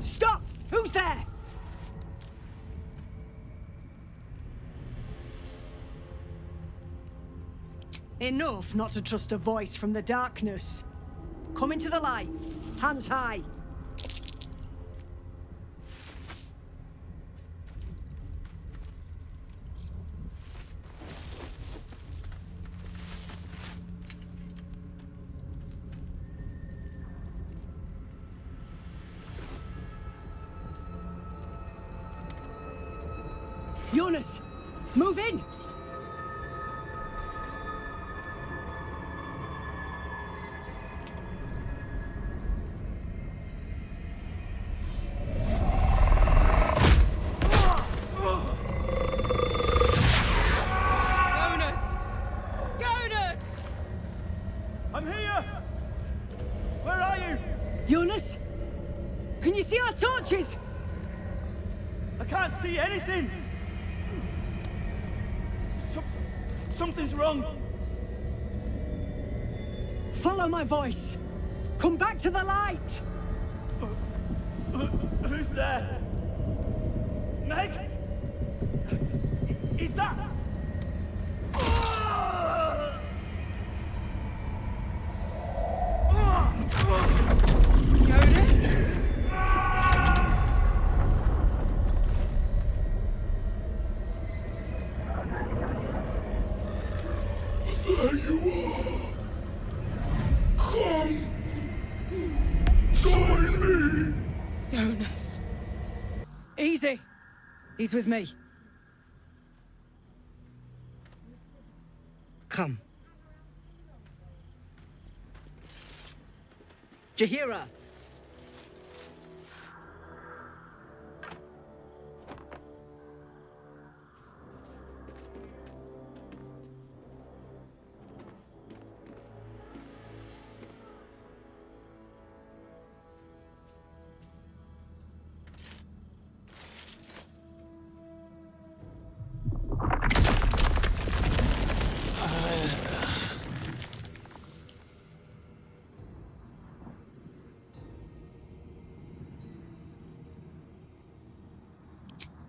Stop! Who's there? Enough not to trust a voice from the darkness. Come into the light. Hands high. Jonas, move in! Jonas! Jonas! I'm here! Where are you? Jonas? Can you see our torches? I can't see anything! Something's wrong! Follow my voice. Come back to the light. Who's there? Meg? Is that... Jonas? There you are. Come. Join me. Jonas. Easy. He's with me. Come. Jahira!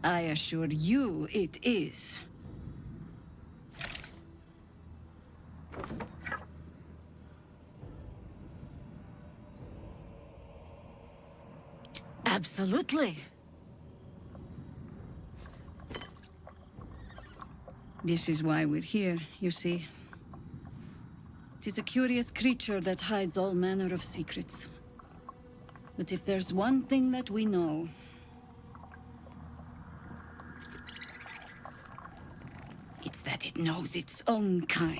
I assure you it is. Absolutely. This is why we're here, you see. It is a curious creature that hides all manner of secrets. But if there's one thing that we know, it's that it knows its own kind.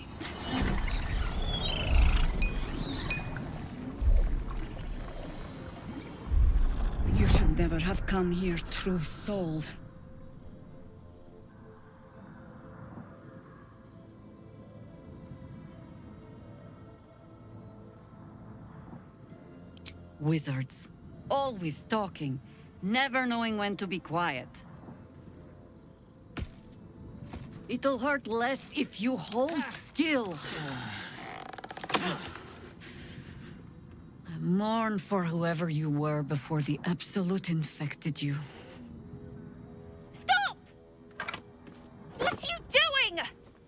You should never have come here, true soul. Wizards. Always talking, never knowing when to be quiet. It'll hurt less if you hold still. Mourn for whoever you were before the Absolute infected you. Stop! What are you doing?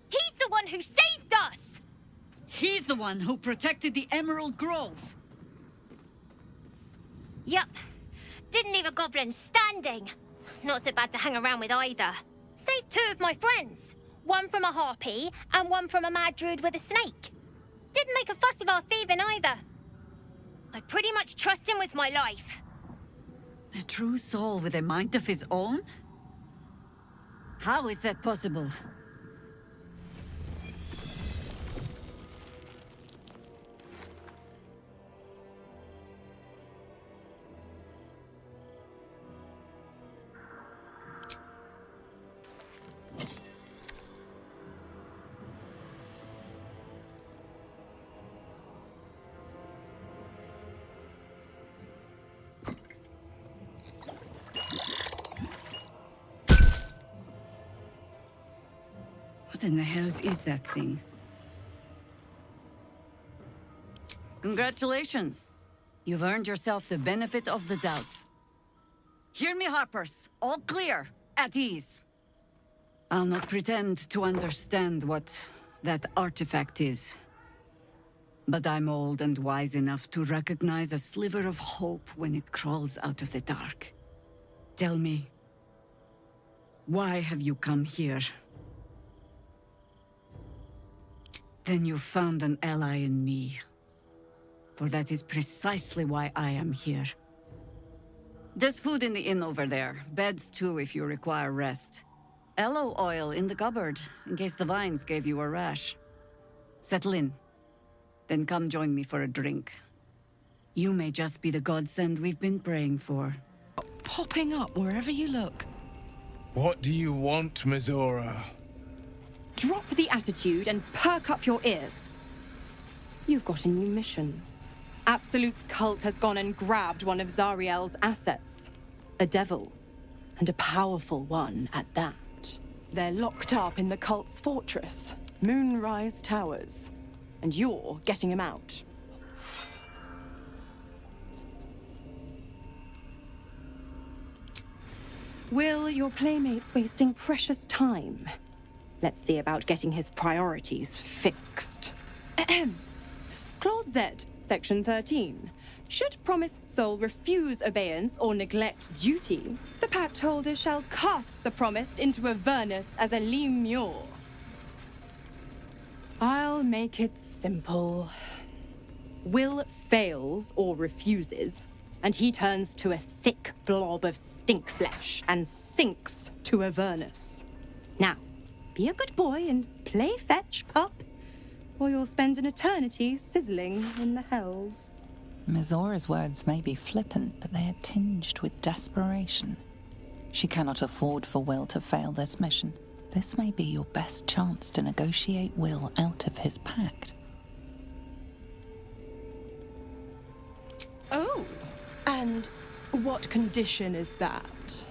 He's the one who saved us! He's the one who protected the Emerald Grove. Yup. Didn't leave a goblin standing. Not so bad to hang around with either. Saved two of my friends. One from a harpy, and one from a mad druid with a snake. Didn't make a fuss of our thieving either. I pretty much trust him with my life. A true soul with a mind of his own? How is that possible? What in the hells is that thing? Congratulations! You've earned yourself the benefit of the doubt. Hear me, Harpers. All clear. At ease. I'll not pretend to understand what that artifact is. But I'm old and wise enough to recognize a sliver of hope when it crawls out of the dark. Tell me, why have you come here? Then you found an ally in me. For that is precisely why I am here. There's food in the inn over there. Beds too if you require rest. Aloe oil in the cupboard, in case the vines gave you a rash. Settle in. Then come join me for a drink. You may just be the godsend we've been praying for. Popping up wherever you look. What do you want, Mizora? Drop the attitude and perk up your ears. You've got a new mission. Absolute's cult has gone and grabbed one of Zariel's assets. A devil. And a powerful one at that. They're locked up in the cult's fortress, Moonrise Towers. And you're getting him out. Will, your playmate's wasting precious time. Let's see about getting his priorities fixed. Clause Z, Section 13. Should promised soul refuse abeyance or neglect duty, the pact holder shall cast the promised into Avernus as a lemure. I'll make it simple. Will fails or refuses, and he turns to a thick blob of stink flesh and sinks to Avernus. Now, be a good boy and play fetch, pup, or you'll spend an eternity sizzling in the hells. Mizora's words may be flippant, but they are tinged with desperation. She cannot afford for Will to fail this mission. This may be your best chance to negotiate Will out of his pact. Oh, and what condition is that?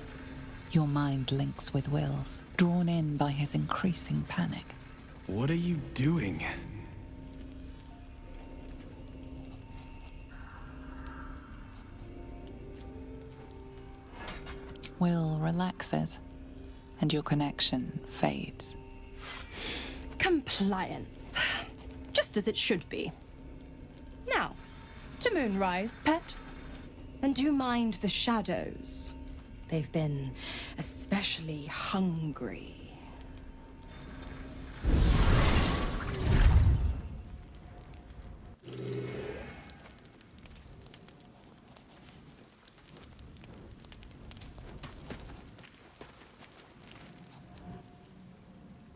Your mind links with Will's, drawn in by his increasing panic. What are you doing? Will relaxes, and your connection fades. Compliance. Just as it should be. Now, to Moonrise, pet. And do mind the shadows. They've been especially hungry.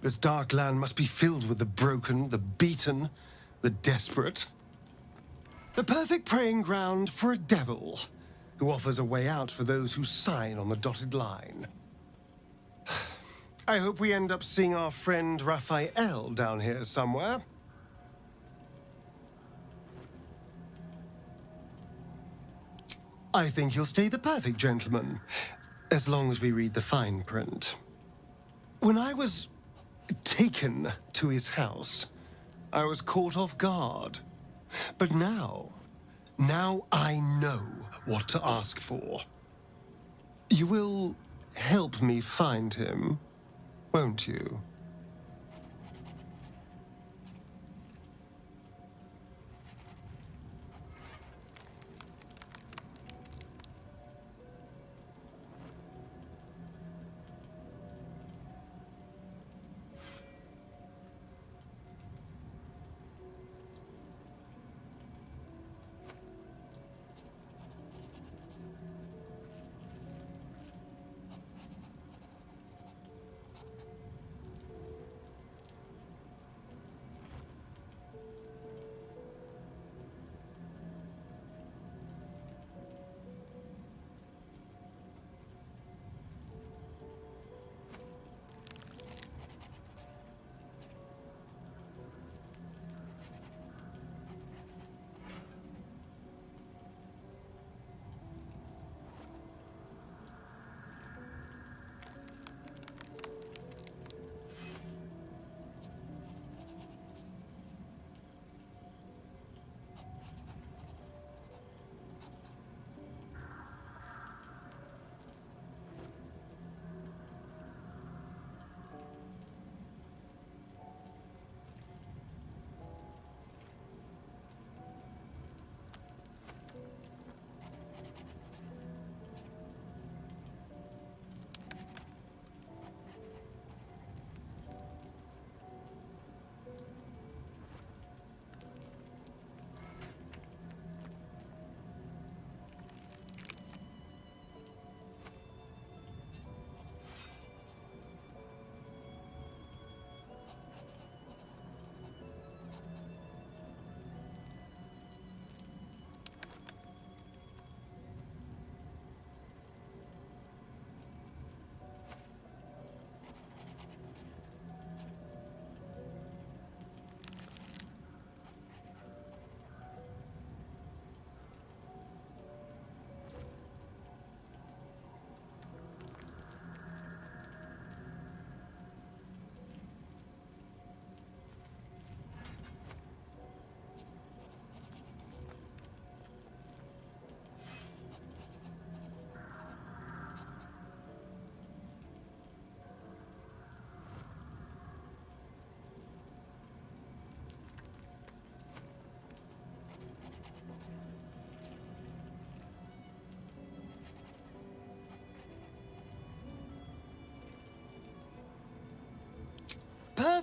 This dark land must be filled with the broken, the beaten, the desperate. The perfect preying ground for a devil who offers a way out for those who sign on the dotted line. I hope we end up seeing our friend Raphael down here somewhere. I think he'll stay the perfect gentleman, as long as we read the fine print. When I was taken to his house, I was caught off guard. But now I know what to ask for. You will help me find him, won't you?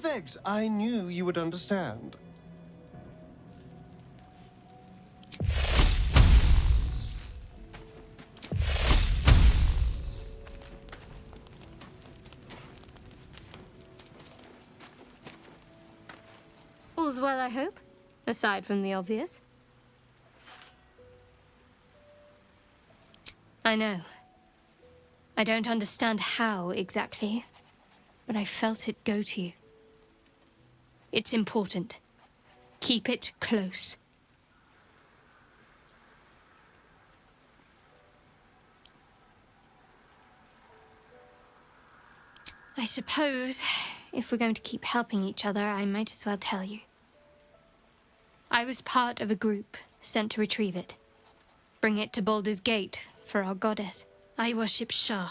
Perfect! I knew you would understand. All's well, I hope, aside from the obvious. I know. I don't understand how exactly, but I felt it go to you. It's important. Keep it close. I suppose, if we're going to keep helping each other, I might as well tell you. I was part of a group sent to retrieve it. Bring it to Baldur's Gate for our goddess. I worship Shah,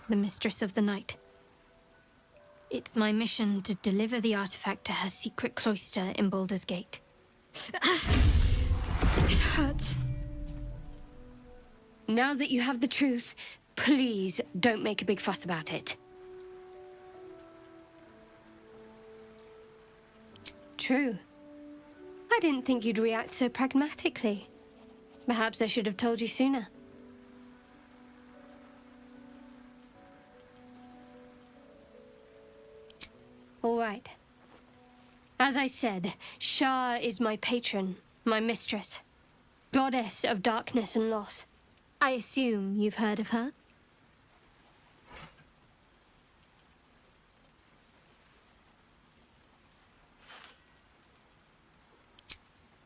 the mistress of the night. It's my mission to deliver the artifact to her secret cloister in Baldur's Gate. It hurts. Now that you have the truth, please don't make a big fuss about it. True. I didn't think you'd react so pragmatically. Perhaps I should have told you sooner. All right. As I said, Shah is my patron, my mistress. Goddess of darkness and loss. I assume you've heard of her?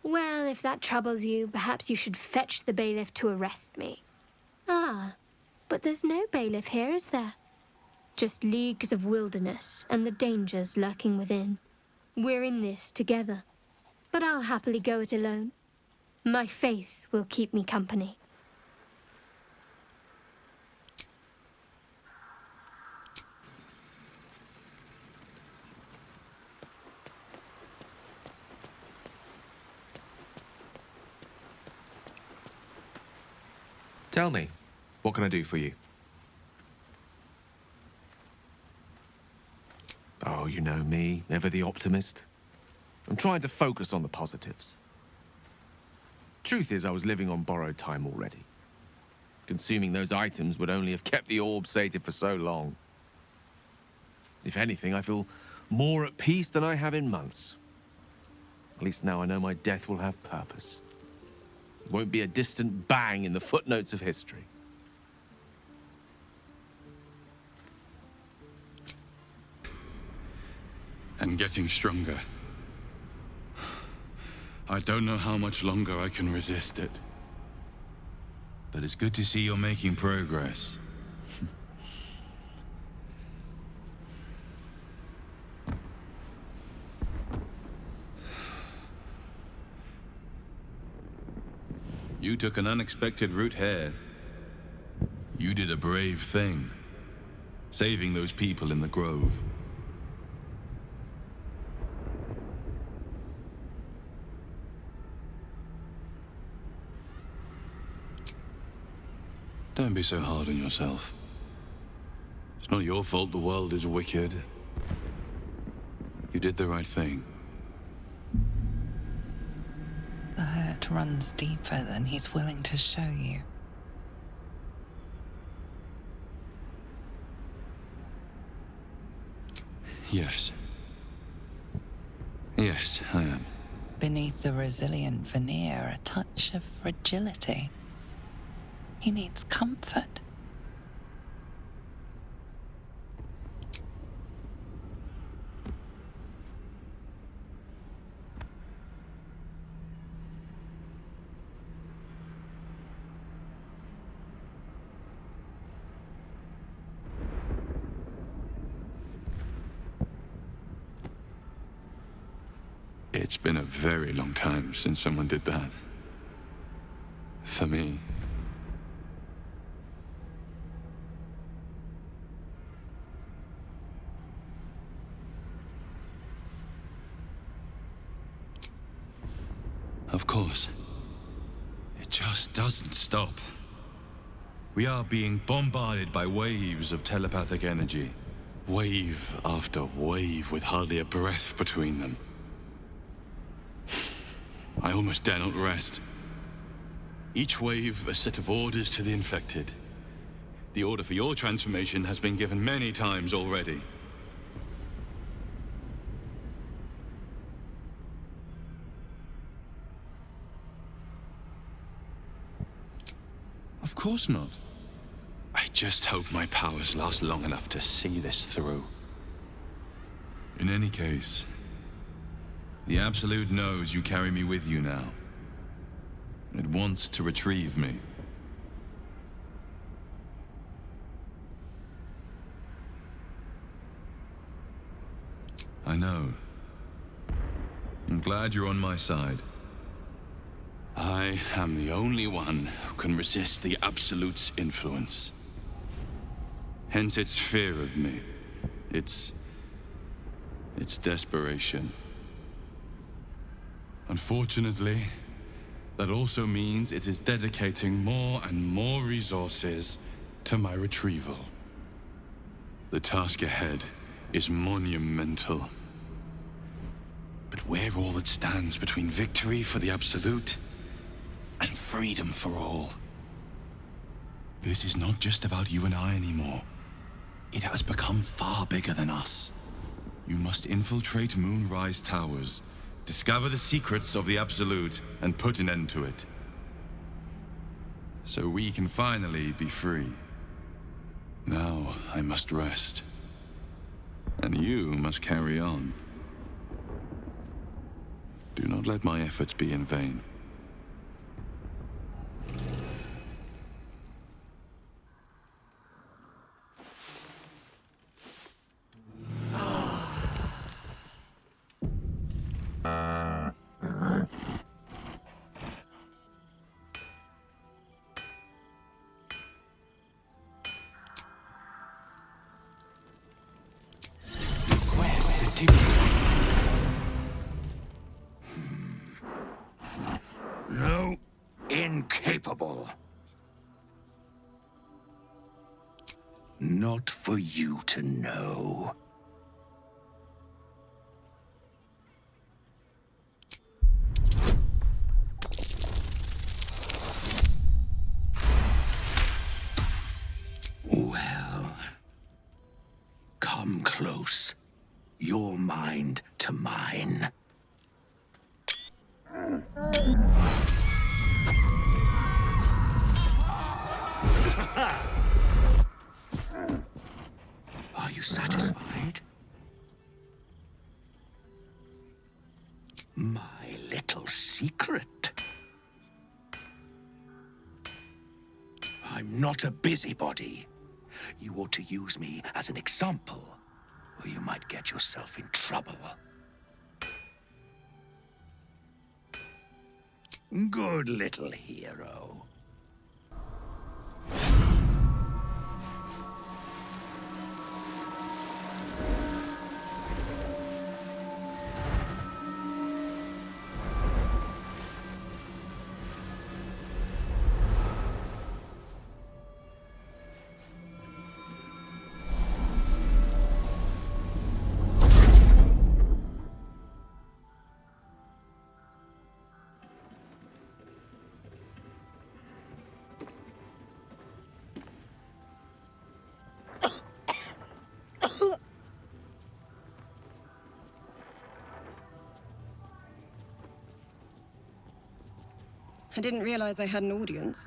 Well, if that troubles you, perhaps you should fetch the bailiff to arrest me. Ah, but there's no bailiff here, is there? Just leagues of wilderness and the dangers lurking within. We're in this together, but I'll happily go it alone. My faith will keep me company. Tell me, what can I do for you? Oh, you know me, ever the optimist. I'm trying to focus on the positives. Truth is, I was living on borrowed time already. Consuming those items would only have kept the orb sated for so long. If anything, I feel more at peace than I have in months. At least now I know my death will have purpose. It won't be a distant bang in the footnotes of history. And getting stronger. I don't know how much longer I can resist it. But it's good to see you're making progress. You took an unexpected route here. You did a brave thing, saving those people in the grove. Don't be so hard on yourself. It's not your fault the world is wicked. You did the right thing. The hurt runs deeper than he's willing to show you. Yes. Yes, I am. Beneath the resilient veneer, a touch of fragility. He needs comfort. It's been a very long time since someone did that. For me. Of course. It just doesn't stop. We are being bombarded by waves of telepathic energy. Wave after wave with hardly a breath between them. I almost dare not rest. Each wave a set of orders to the infected. The order for your transformation has been given many times already. Of course not. I just hope my powers last long enough to see this through. In any case, the Absolute knows you carry me with you now. It wants to retrieve me. I know. I'm glad you're on my side. I am the only one who can resist the Absolute's influence. Hence its fear of me. Its desperation. Unfortunately, that also means it is dedicating more and more resources to my retrieval. The task ahead is monumental. But we're all that stands between victory for the Absolute and freedom for all. This is not just about you and I anymore. It has become far bigger than us. You must infiltrate Moonrise Towers, discover the secrets of the Absolute, and put an end to it. So we can finally be free. Now I must rest. And you must carry on. Do not let my efforts be in vain. No, incapable. Not for you to know. Well, come close. Your mind to mine. Are you satisfied? My little secret. I'm not a busybody. You ought to use me as an example, or you might get yourself in trouble. Good little hero. I didn't realize I had an audience.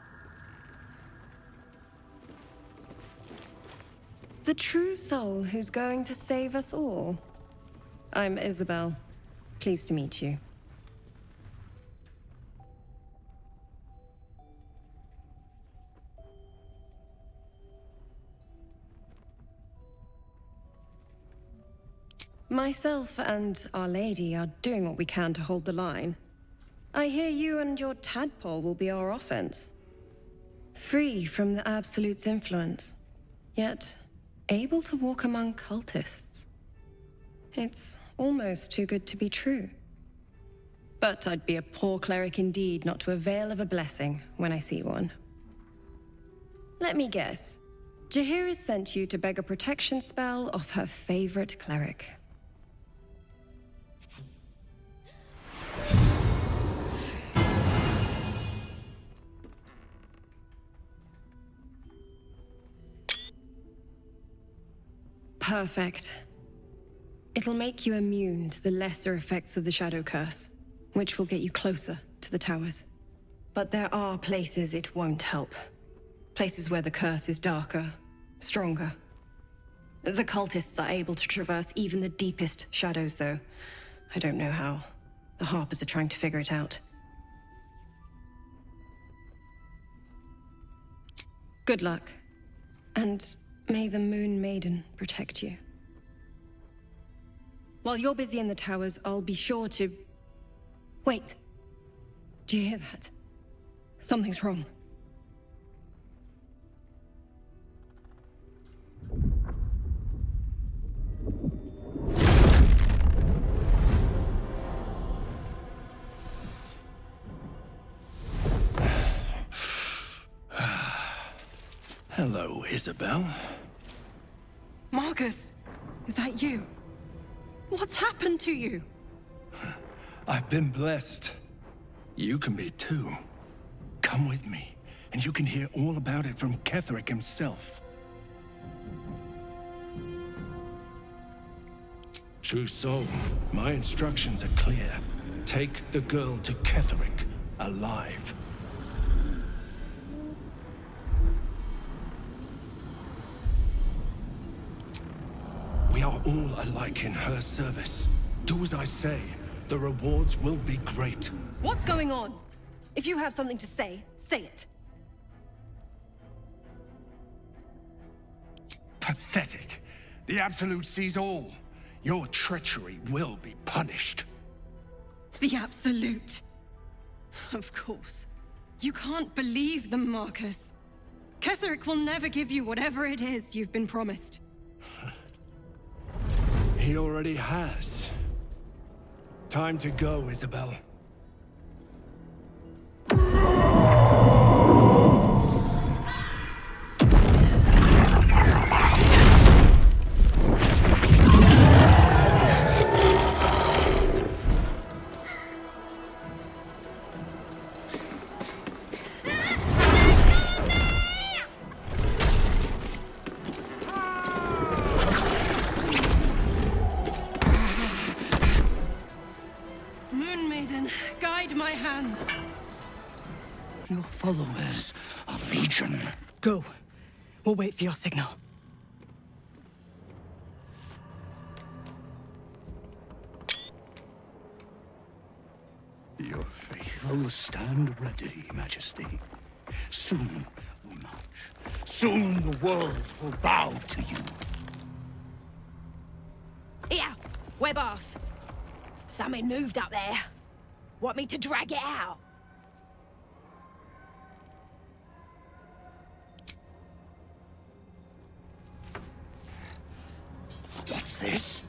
The true soul who's going to save us all. I'm Isabel. Pleased to meet you. Myself and Our Lady are doing what we can to hold the line. I hear you and your tadpole will be our offense. Free from the Absolute's influence, yet able to walk among cultists. It's almost too good to be true. But I'd be a poor cleric indeed not to avail of a blessing when I see one. Let me guess. Jaheira's sent you to beg a protection spell off her favorite cleric. Perfect. It'll make you immune to the lesser effects of the Shadow Curse, which will get you closer to the towers. But there are places it won't help. Places where the curse is darker, stronger. The cultists are able to traverse even the deepest shadows, though. I don't know how. The Harpers are trying to figure it out. Good luck. And may the Moon Maiden protect you. While you're busy in the towers, I'll be sure to... Wait. Do you hear that? Something's wrong. Hello, Isabel. Marcus, is that you? What's happened to you? I've been blessed. You can be too. Come with me, and you can hear all about it from Ketheric himself. True soul, my instructions are clear. Take the girl to Ketheric, alive. We are all alike in her service. Do as I say. The rewards will be great. What's going on? If you have something to say, say it. Pathetic. The Absolute sees all. Your treachery will be punished. The Absolute. Of course. You can't believe them, Marcus. Ketheric will never give you whatever it is you've been promised. He already has. Time to go, Isabel. Moon Maiden, guide my hand. Your followers are legion. Go. We'll wait for your signal. Your faithful stand ready, Majesty. Soon we march. Soon the world will bow to you. Here, we're boss. Something moved up there. Want me to drag it out? What's this?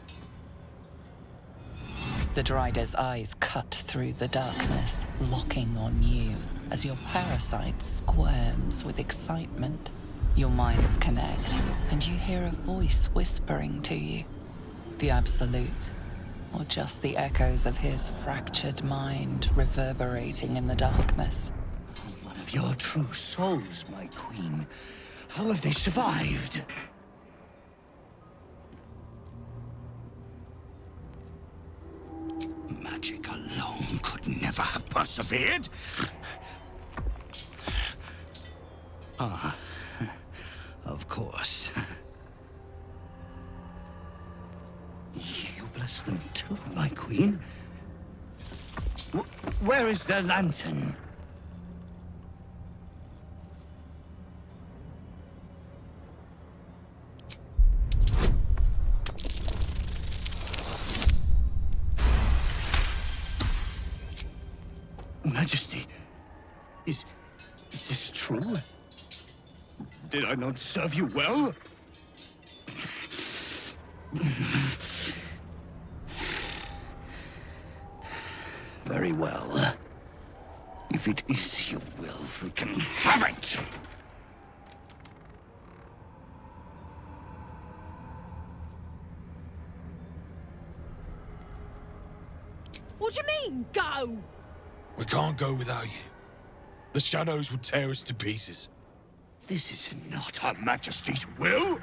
The Drider's eyes cut through the darkness, locking on you as your parasite squirms with excitement. Your minds connect, and you hear a voice whispering to you. The Absolute, or just the echoes of his fractured mind reverberating in the darkness. One of your true souls, my queen. How have they survived? Magic alone could never have persevered. Ah, of course. You bless them too, my queen. Where is their lantern? Majesty, is this true? Did I not serve you well? Very well. If it is your will, we can have it! mean, go? We can't go without you. The shadows will tear us to pieces. This is not Her Majesty's will!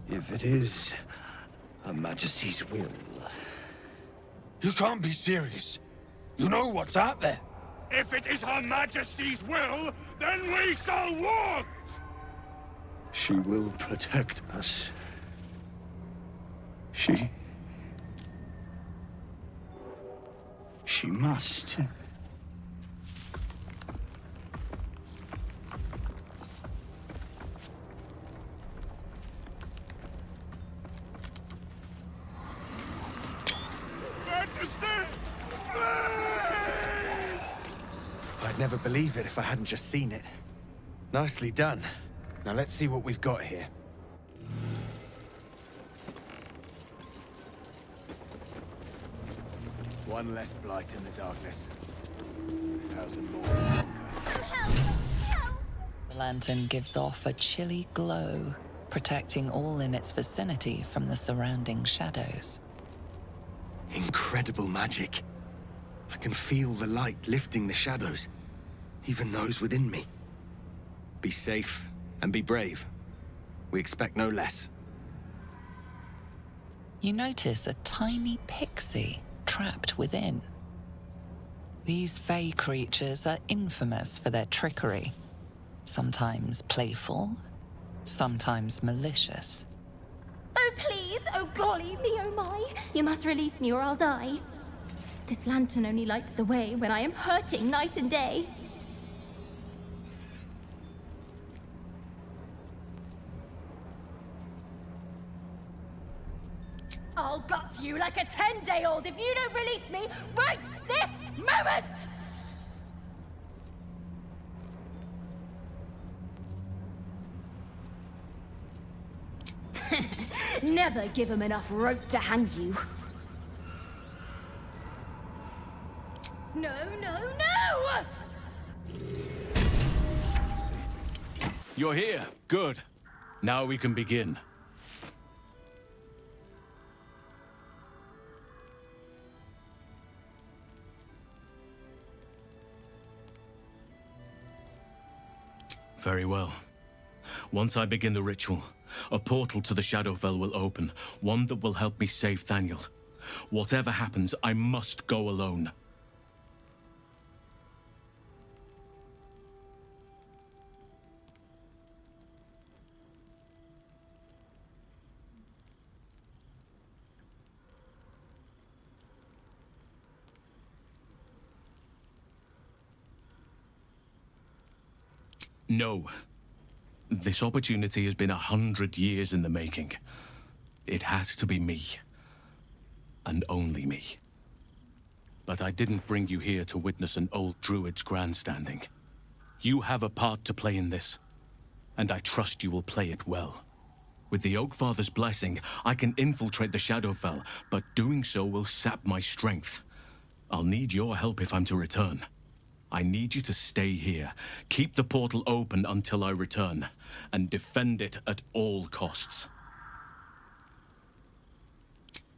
If it is Her Majesty's will... You can't be serious. You know what's out there. If it is Her Majesty's will, then we shall walk! She will protect us. She must. I'd never believe it if I hadn't just seen it. Nicely done. Now let's see what we've got here. One less blight in the darkness. 1,000 more to conquer. The lantern gives off a chilly glow, protecting all in its vicinity from the surrounding shadows. Incredible magic. I can feel the light lifting the shadows, even those within me. Be safe and be brave. We expect no less. You notice a tiny pixie trapped within. These fey creatures are infamous for their trickery. Sometimes playful, sometimes malicious. Oh, please! Oh, golly me, oh my! You must release me or I'll die. This lantern only lights the way when I am hurting night and day. I'll gut you like a 10-day-old if you don't release me right this moment! Never give him enough rope to hang you. No, no, no! You're here. Good. Now we can begin. Very well. Once I begin the ritual, a portal to the Shadowfell will open, one that will help me save Thaniel. Whatever happens, I must go alone. No. This opportunity has been 100 years in the making. It has to be me. And only me. But I didn't bring you here to witness an old druid's grandstanding. You have a part to play in this, and I trust you will play it well. With the Oakfather's blessing, I can infiltrate the Shadowfell, but doing so will sap my strength. I'll need your help if I'm to return. I need you to stay here, keep the portal open until I return, and defend it at all costs.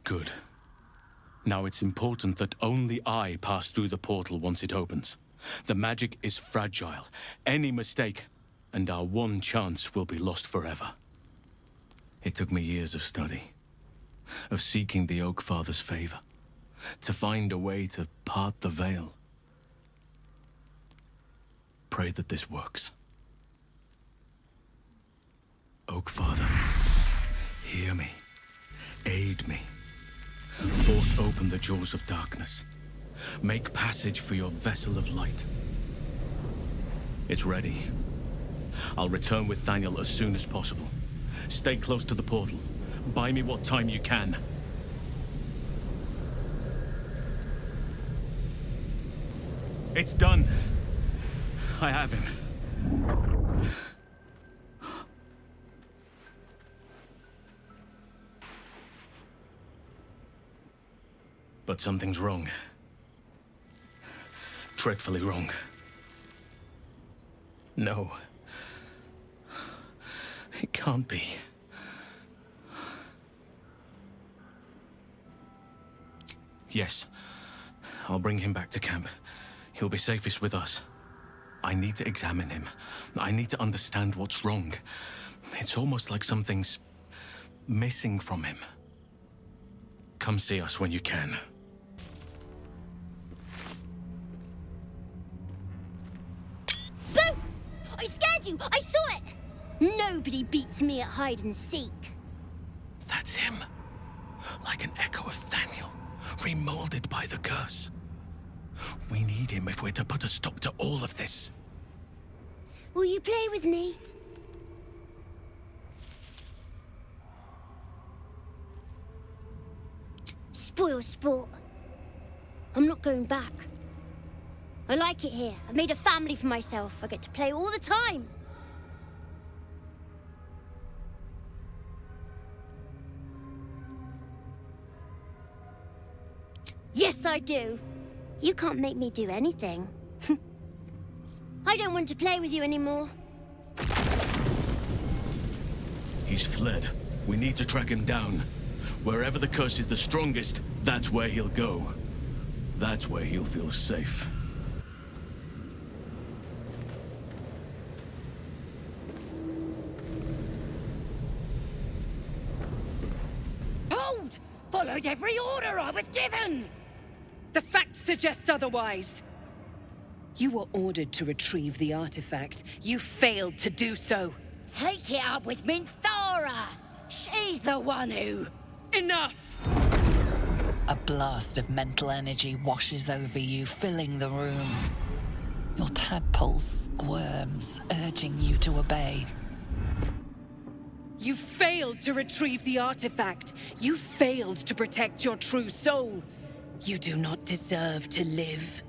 Good. Now it's important that only I pass through the portal once it opens. The magic is fragile. Any mistake, and our one chance will be lost forever. It took me years of study, of seeking the Oakfather's favor, to find a way to part the veil. Pray that this works. Oakfather, hear me. Aid me. Force open the jaws of darkness. Make passage for your vessel of light. It's ready. I'll return with Thaniel as soon as possible. Stay close to the portal. Buy me what time you can. It's done. I have him. But something's wrong. Dreadfully wrong. No. It can't be. Yes. I'll bring him back to camp. He'll be safest with us. I need to examine him. I need to understand what's wrong. It's almost like something's missing from him. Come see us when you can. Boo! I scared you! I saw it! Nobody beats me at hide and seek. That's him. Like an echo of Thaniel, remolded by the curse. We need him if we're to put a stop to all of this. Will you play with me? Spoil sport. I'm not going back. I like it here. I've made a family for myself. I get to play all the time. Yes, I do. You can't make me do anything. I don't want to play with you anymore. He's fled. We need to track him down. Wherever the curse is the strongest, that's where he'll go. That's where he'll feel safe. Hold! Followed every order I was given! The facts suggest otherwise. You were ordered to retrieve the artifact. You failed to do so. Take it up with Minthara! She's the one who... Enough! A blast of mental energy washes over you, filling the room. Your tadpole squirms, urging you to obey. You failed to retrieve the artifact. You failed to protect your true soul. You do not deserve to live.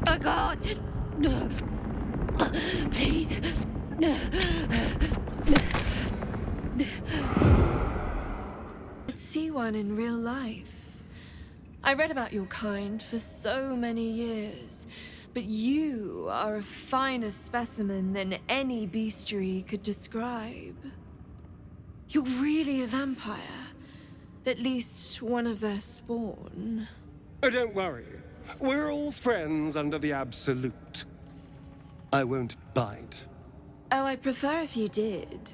Oh, God! Please. See one in real life. I read about your kind for so many years, but you are a finer specimen than any bestiary could describe. You're really a vampire. At least one of their spawn. Oh, don't worry. We're all friends under the Absolute. I won't bite. Oh, I'd prefer if you did.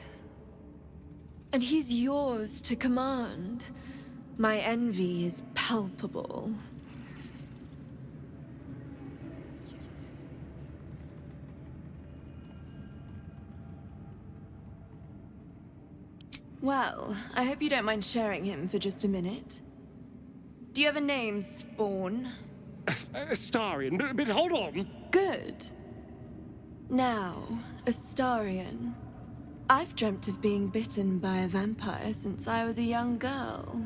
And he's yours to command. My envy is palpable. Well, I hope you don't mind sharing him for just a minute. Do you have a name, Spawn? Astarion, but hold on. Good. Now, Astarion. I've dreamt of being bitten by a vampire since I was a young girl.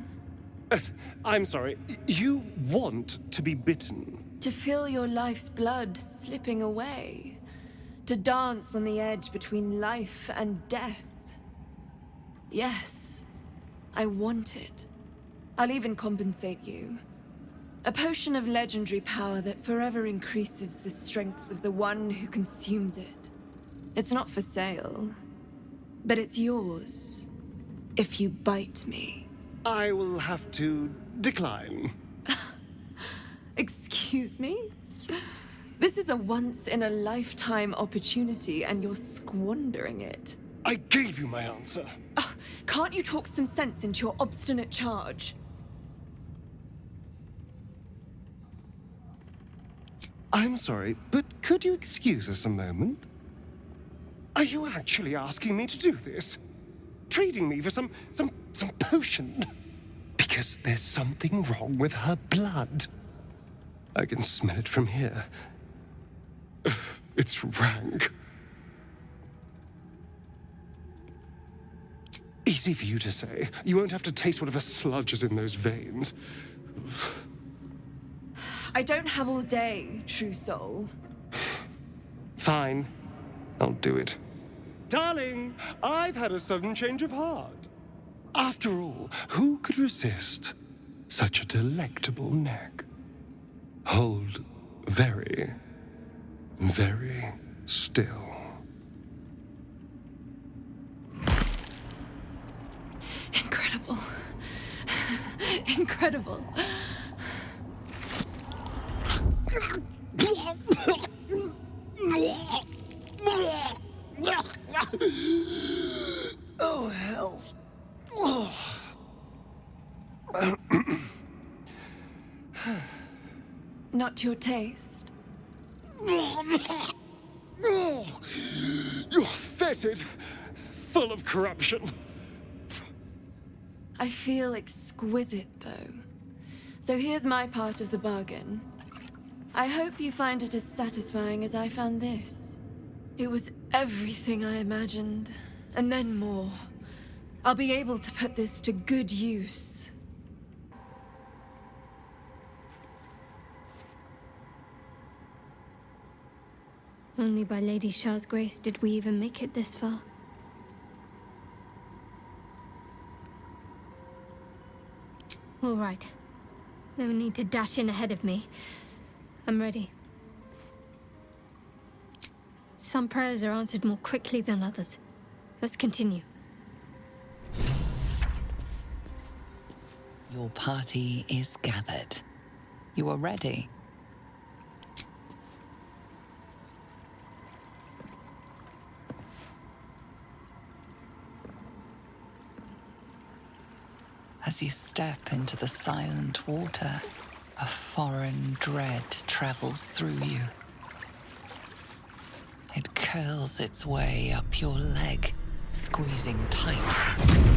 I'm sorry, you want to be bitten? To feel your life's blood slipping away. To dance on the edge between life and death. Yes, I want it. I'll even compensate you. A potion of legendary power that forever increases the strength of the one who consumes it. It's not for sale, but it's yours if you bite me. I will have to decline. Excuse me? This is a once-in-a-lifetime opportunity, and you're squandering it. I gave you my answer. Can't you talk some sense into your obstinate charge? I'm sorry, but could you excuse us a moment? Are you actually asking me to do this? trading me for some potion. Because there's something wrong with her blood. I can smell it from here. It's rank. Easy for you to say. You won't have to taste whatever sludge is in those veins. I don't have all day, true soul. Fine. I'll do it. Darling, I've had a sudden change of heart. After all, who could resist such a delectable neck? Hold very, very still. Incredible. Incredible. Oh, hells. Not your taste. You're fetid, full of corruption. I feel exquisite, though. So here's my part of the bargain. I hope you find it as satisfying as I found this. It was everything I imagined, and then more. I'll be able to put this to good use. Only by Lady Shah's grace did we even make it this far. All right. No need to dash in ahead of me. I'm ready. Some prayers are answered more quickly than others. Let's continue. Your party is gathered. You are ready. As you step into the silent water, a foreign dread travels through you. It curls its way up your leg, squeezing tight.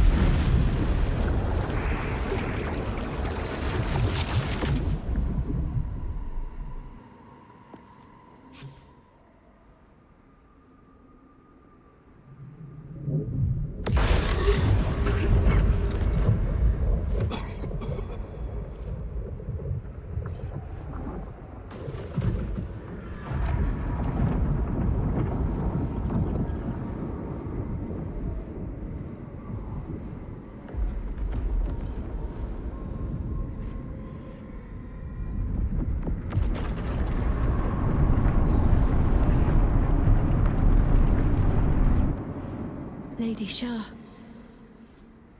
Lady Shah.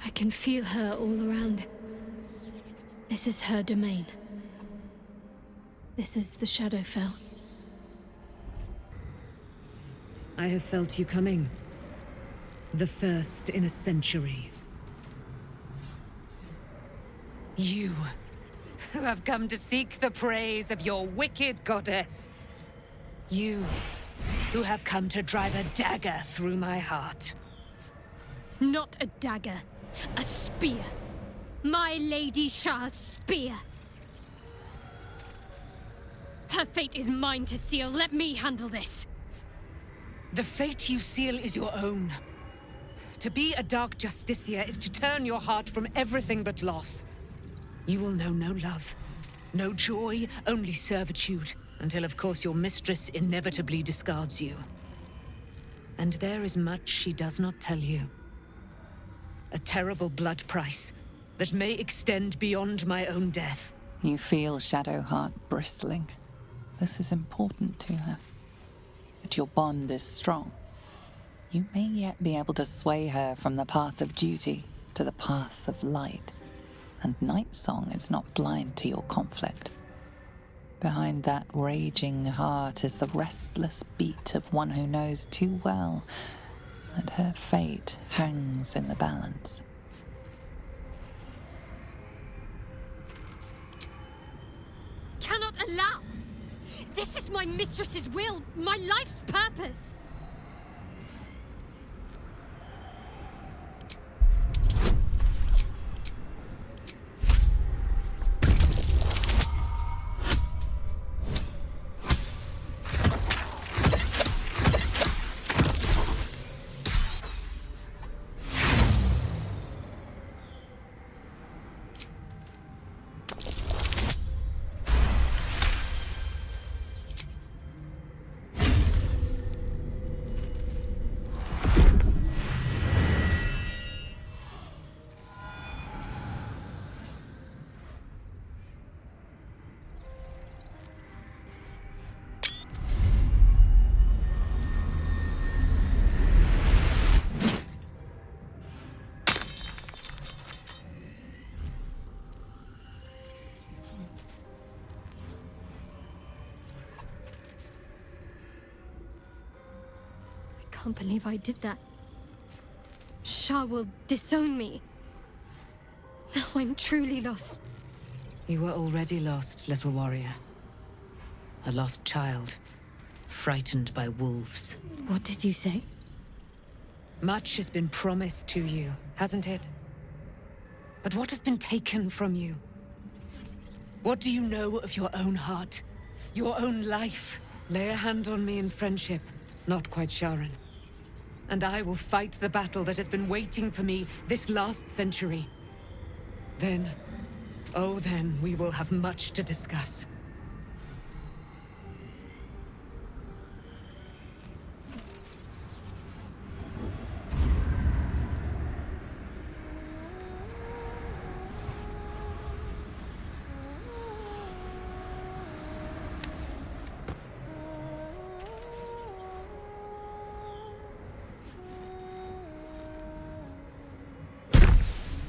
I can feel her all around. This is her domain. This is the Shadowfell. I have felt you coming. The first in a century. You, who have come to seek the praise of your wicked goddess. You, who have come to drive a dagger through my heart. Not a dagger, a spear. My Lady Shah's spear. Her fate is mine to seal. Let me handle this. The fate you seal is your own. To be a Dark Justicia is to turn your heart from everything but loss. You will know no love, no joy, only servitude, until of course your mistress inevitably discards you. And there is much she does not tell you. A terrible blood price that may extend beyond my own death. You feel Shadowheart bristling. This is important to her. But your bond is strong. You may yet be able to sway her from the path of duty to the path of light. And Nightsong is not blind to your conflict. Behind that raging heart is the restless beat of one who knows too well that her fate hangs in the balance. Cannot allow! This is my mistress's will, my life's purpose! can't believe I did that. Shah will disown me. Now I'm truly lost. You were already lost, little warrior. A lost child, frightened by wolves. What did you say? Much has been promised to you, hasn't it? But what has been taken from you? What do you know of your own heart? Your own life? Lay a hand on me in friendship, not quite Sharon. And I will fight the battle that has been waiting for me this last century. Then, oh then, we will have much to discuss.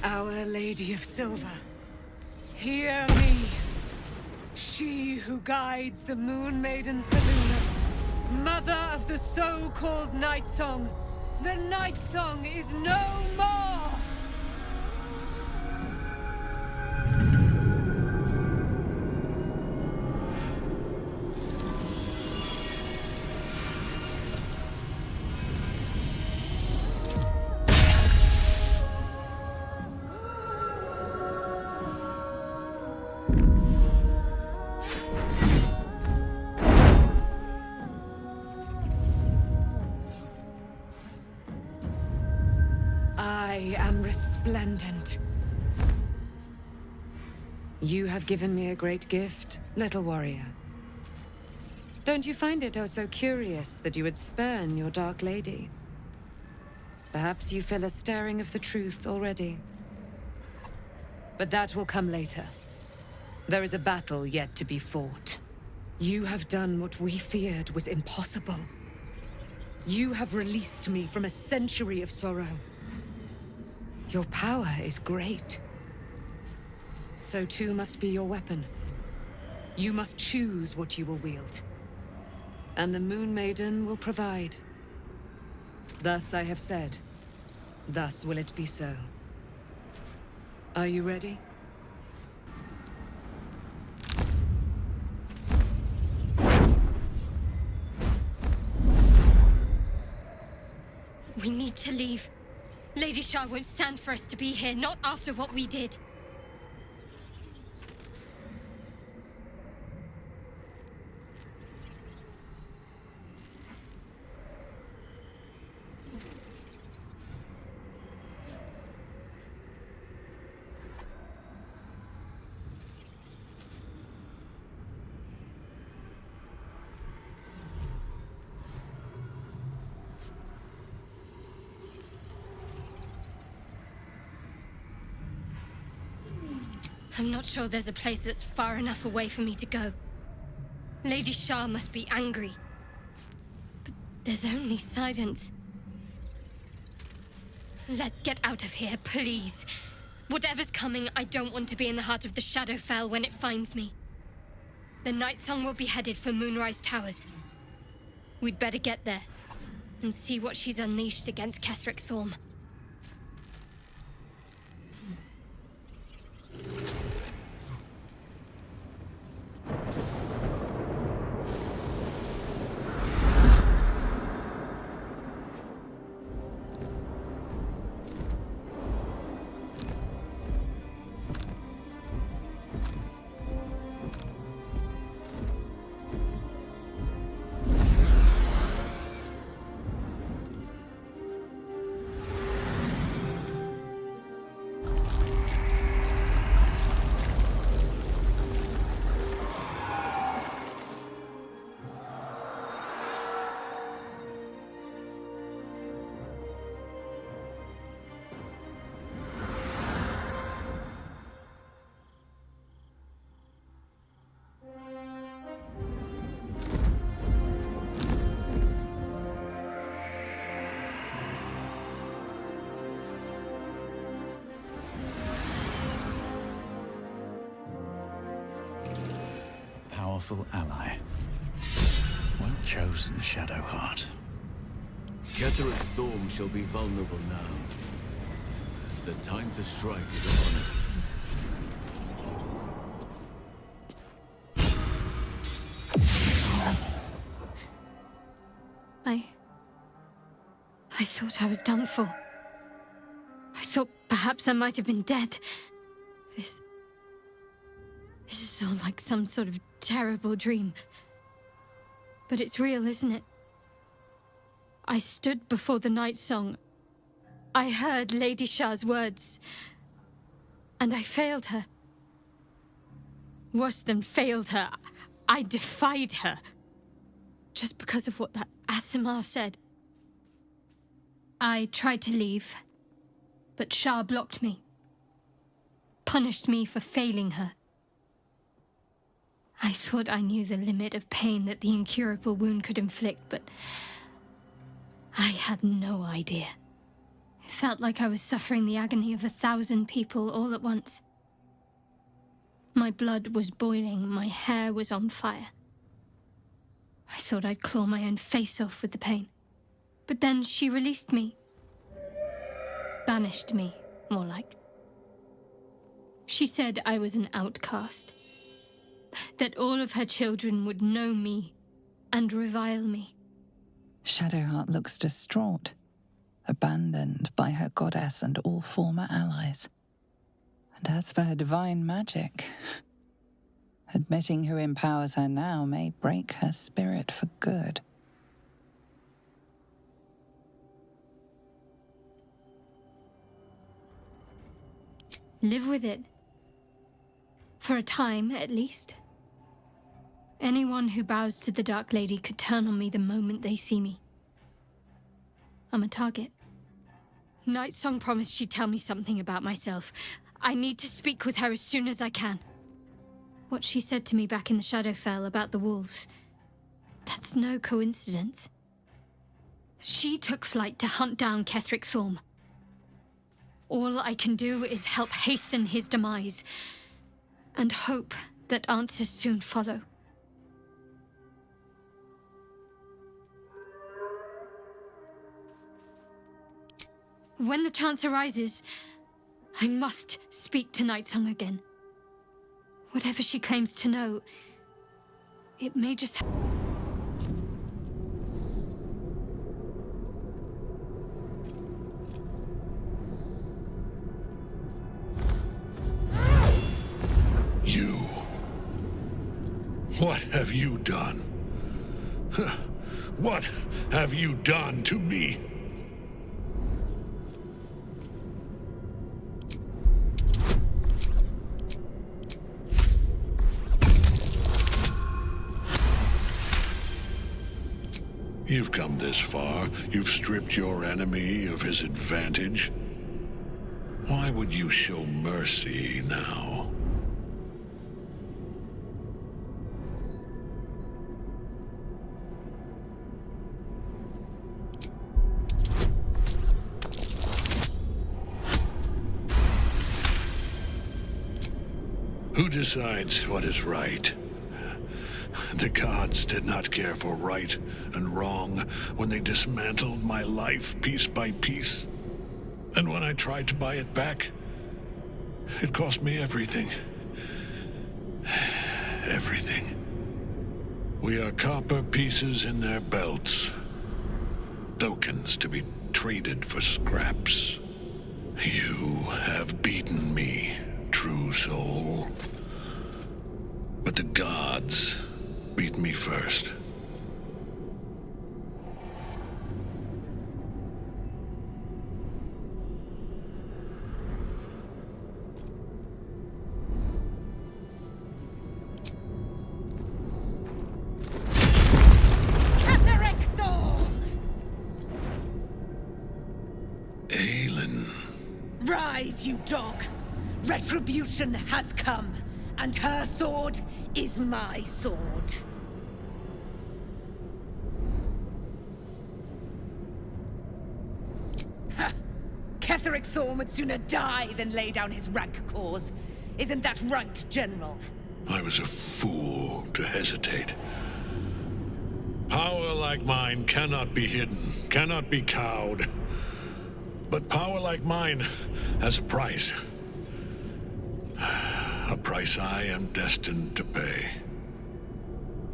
Our Lady of Silver, hear me. She who guides the Moon Maiden Selûne, mother of the so-called Night Song. The Night Song is no more! I am resplendent. You have given me a great gift, little warrior. Don't you find it oh so curious that you would spurn your dark lady? Perhaps you feel a stirring of the truth already. But that will come later. There is a battle yet to be fought. You have done what we feared was impossible. You have released me from a century of sorrow. Your power is great. So too must be your weapon. You must choose what you will wield. And the Moon Maiden will provide. Thus I have said. Thus will it be so. Are you ready? We need to leave. Lady Shah won't stand for us to be here, not after what we did. I'm not sure there's a place that's far enough away for me to go. Lady Shah must be angry. But there's only silence. Let's get out of here, please. Whatever's coming, I don't want to be in the heart of the Shadowfell when it finds me. The Night Song will be headed for Moonrise Towers. We'd better get there and see what she's unleashed against Ketheric Thorm. Powerful ally. Well chosen, Shadowheart. Ketheric Thorm shall be vulnerable now. The time to strike is upon us. I thought I was done for. I thought perhaps I might have been dead. This is all like some sort of terrible dream. But it's real, isn't it? I stood before the night song. I heard Lady Shah's words. And I failed her. Worse than failed her, I defied her. Just because of what that Aasimar said. I tried to leave, but Shah blocked me. Punished me for failing her. I thought I knew the limit of pain that the incurable wound could inflict, but I had no idea. It felt like I was suffering the agony of 1,000 people all at once. My blood was boiling, my hair was on fire. I thought I'd claw my own face off with the pain. But then she released me. Banished me, more like. She said I was an outcast. That all of her children would know me and revile me. Shadowheart looks distraught, abandoned by her goddess and all former allies. And as for her divine magic, admitting who empowers her now may break her spirit for good. Live with it. For a time, at least. Anyone who bows to the Dark Lady could turn on me the moment they see me. I'm a target. Nightsong promised she'd tell me something about myself. I need to speak with her as soon as I can. What she said to me back in the Shadowfell about the wolves, that's no coincidence. She took flight to hunt down Ketheric Thorm. All I can do is help hasten his demise, and hope that answers soon follow. When the chance arises, I must speak to Nightsong again. Whatever she claims to know, it may just... You. What have you done? What have you done to me? You've come this far. You've stripped your enemy of his advantage. Why would you show mercy now? Who decides what is right? The gods did not care for right and wrong when they dismantled my life piece by piece. And when I tried to buy it back, it cost me everything. Everything. We are copper pieces in their belts. Tokens to be traded for scraps. You have beaten me, true soul. But the gods beat me first. Ketheric Thorm! Aelin. Rise, you dog! Retribution has come, and her sword is my sword. Ha! Ketheric Thorm would sooner die than lay down his rank cause. Isn't that right, General? I was a fool to hesitate. Power like mine cannot be hidden, cannot be cowed. But power like mine has a price. A price I am destined to pay.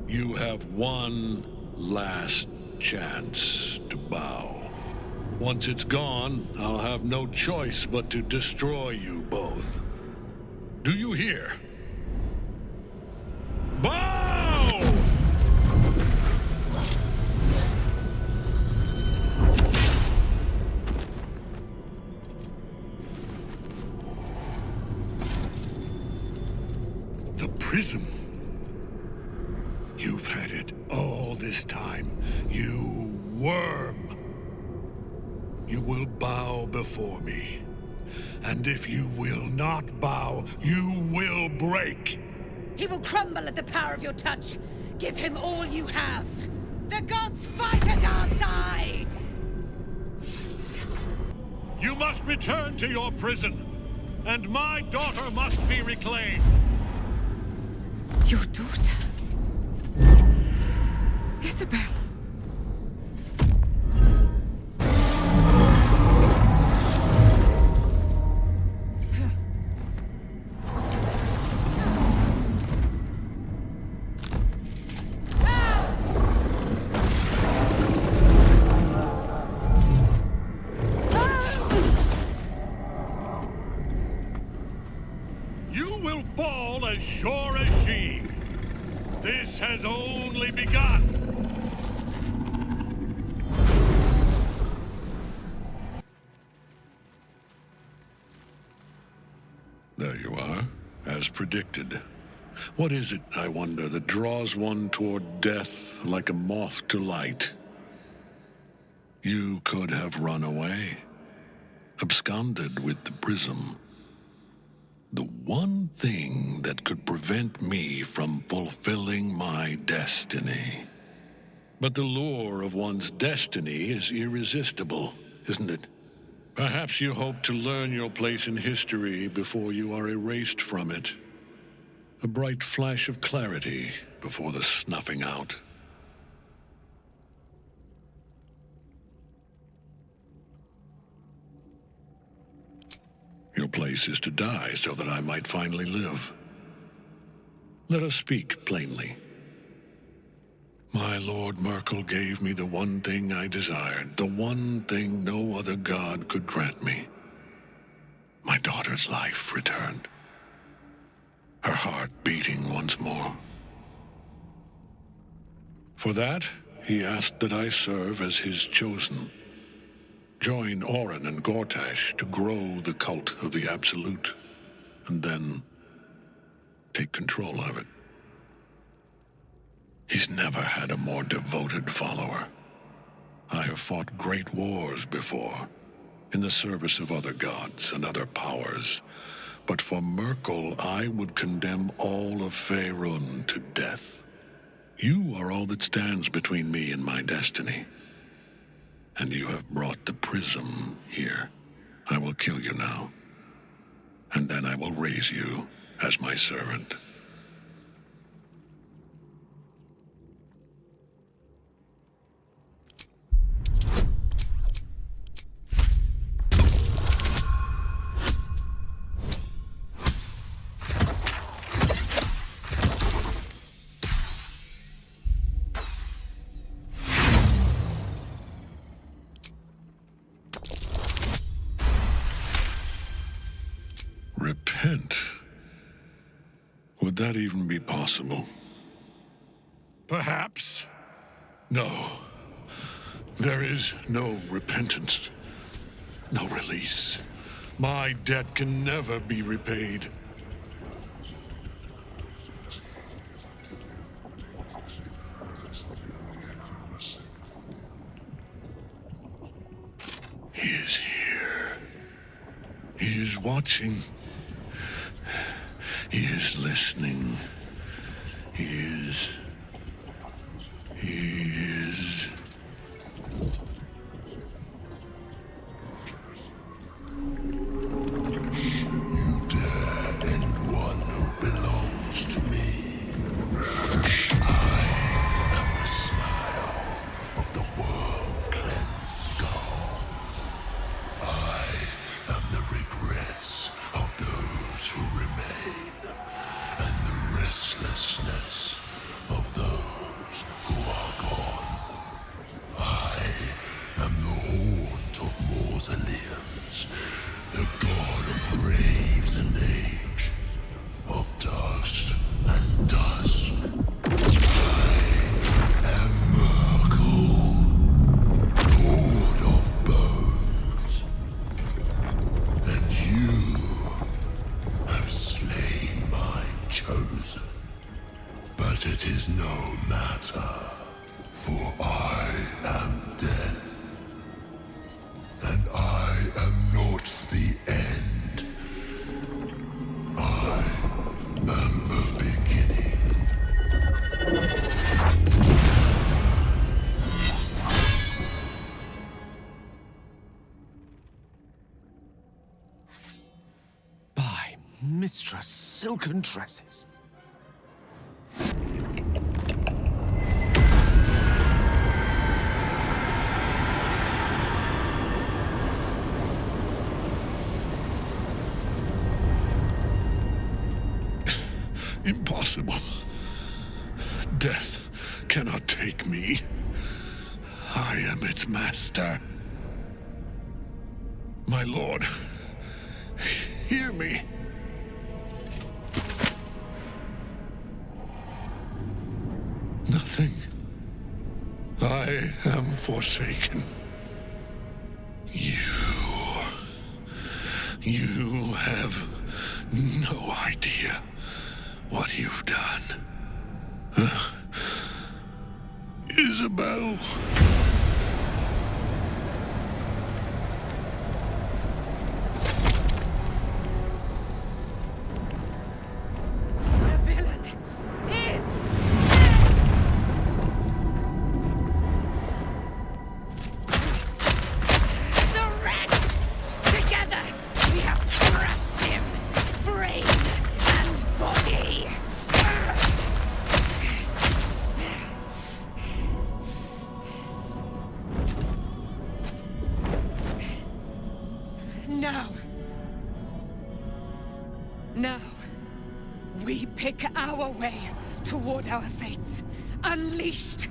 You have one last chance to bow. Once it's gone, I'll have no choice but to destroy you both. Do you hear? Bow! The prism. You've had it all this time, you worm. You will bow before me. And if you will not bow, you will break. He will crumble at the power of your touch. Give him all you have. The gods fight at our side! You must return to your prison, and my daughter must be reclaimed. Your daughter? Isabel. You will fall as sure as she. This has only begun. There you are, as predicted. What is it, I wonder, that draws one toward death like a moth to light? You could have run away, absconded with the prism. The one thing that could prevent me from fulfilling my destiny. But the lure of one's destiny is irresistible, isn't it? Perhaps you hope to learn your place in history before you are erased from it. A bright flash of clarity before the snuffing out. Your place is to die so that I might finally live. Let us speak plainly. My Lord Merkel gave me the one thing I desired, the one thing no other god could grant me. My daughter's life returned. Her heart beating once more. For that, he asked that I serve as his chosen. Join Orin and Gortash to grow the cult of the Absolute, and then take control of it. He's never had a more devoted follower. I have fought great wars before, in the service of other gods and other powers, but for Merkel, I would condemn all of Faerun to death. You are all that stands between me and my destiny. And you have brought the prism here. I will kill you now. And then I will raise you as my servant. Repent? Would that even be possible? Perhaps. No. There is no repentance. No release. My debt can never be repaid. He is here. He is watching. He is listening. He is... You dare end one who belongs to me. I am the smile But it is no matter, for I am death. And I am not the end. I am the beginning. By Mistress Silken Tresses. Impossible. Death cannot take me. I am its master. My lord, hear me. Nothing. I am forsaken. You have no idea what you've done. Isabel. The villain is the wretch! Together, we have crushed him, brain and body! Now. Now. We pick our way toward our fates. Unleashed!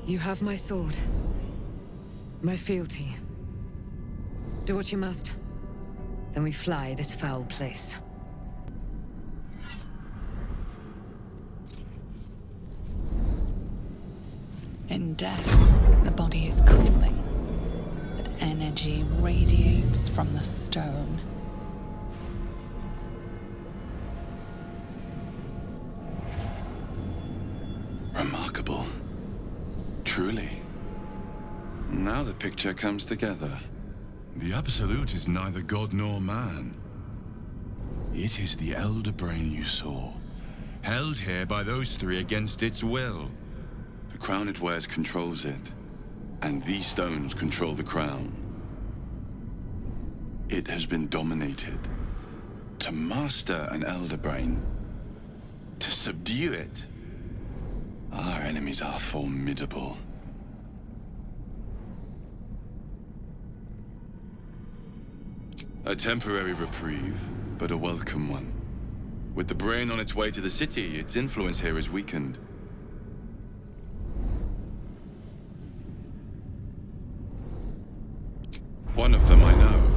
You have my sword. My fealty. Do what you must. Then we fly this foul place. In death, the body is cooling, but energy radiates from the stone. Remarkable. Truly. Now the picture comes together. The Absolute is neither god nor man. It is the Elder Brain you saw, held here by those three against its will. The crown it wears controls it, and these stones control the crown. It has been dominated. To master an Elder Brain, to subdue it, our enemies are formidable. A temporary reprieve, but a welcome one. With the brain on its way to the city, its influence here is weakened. One of them I know,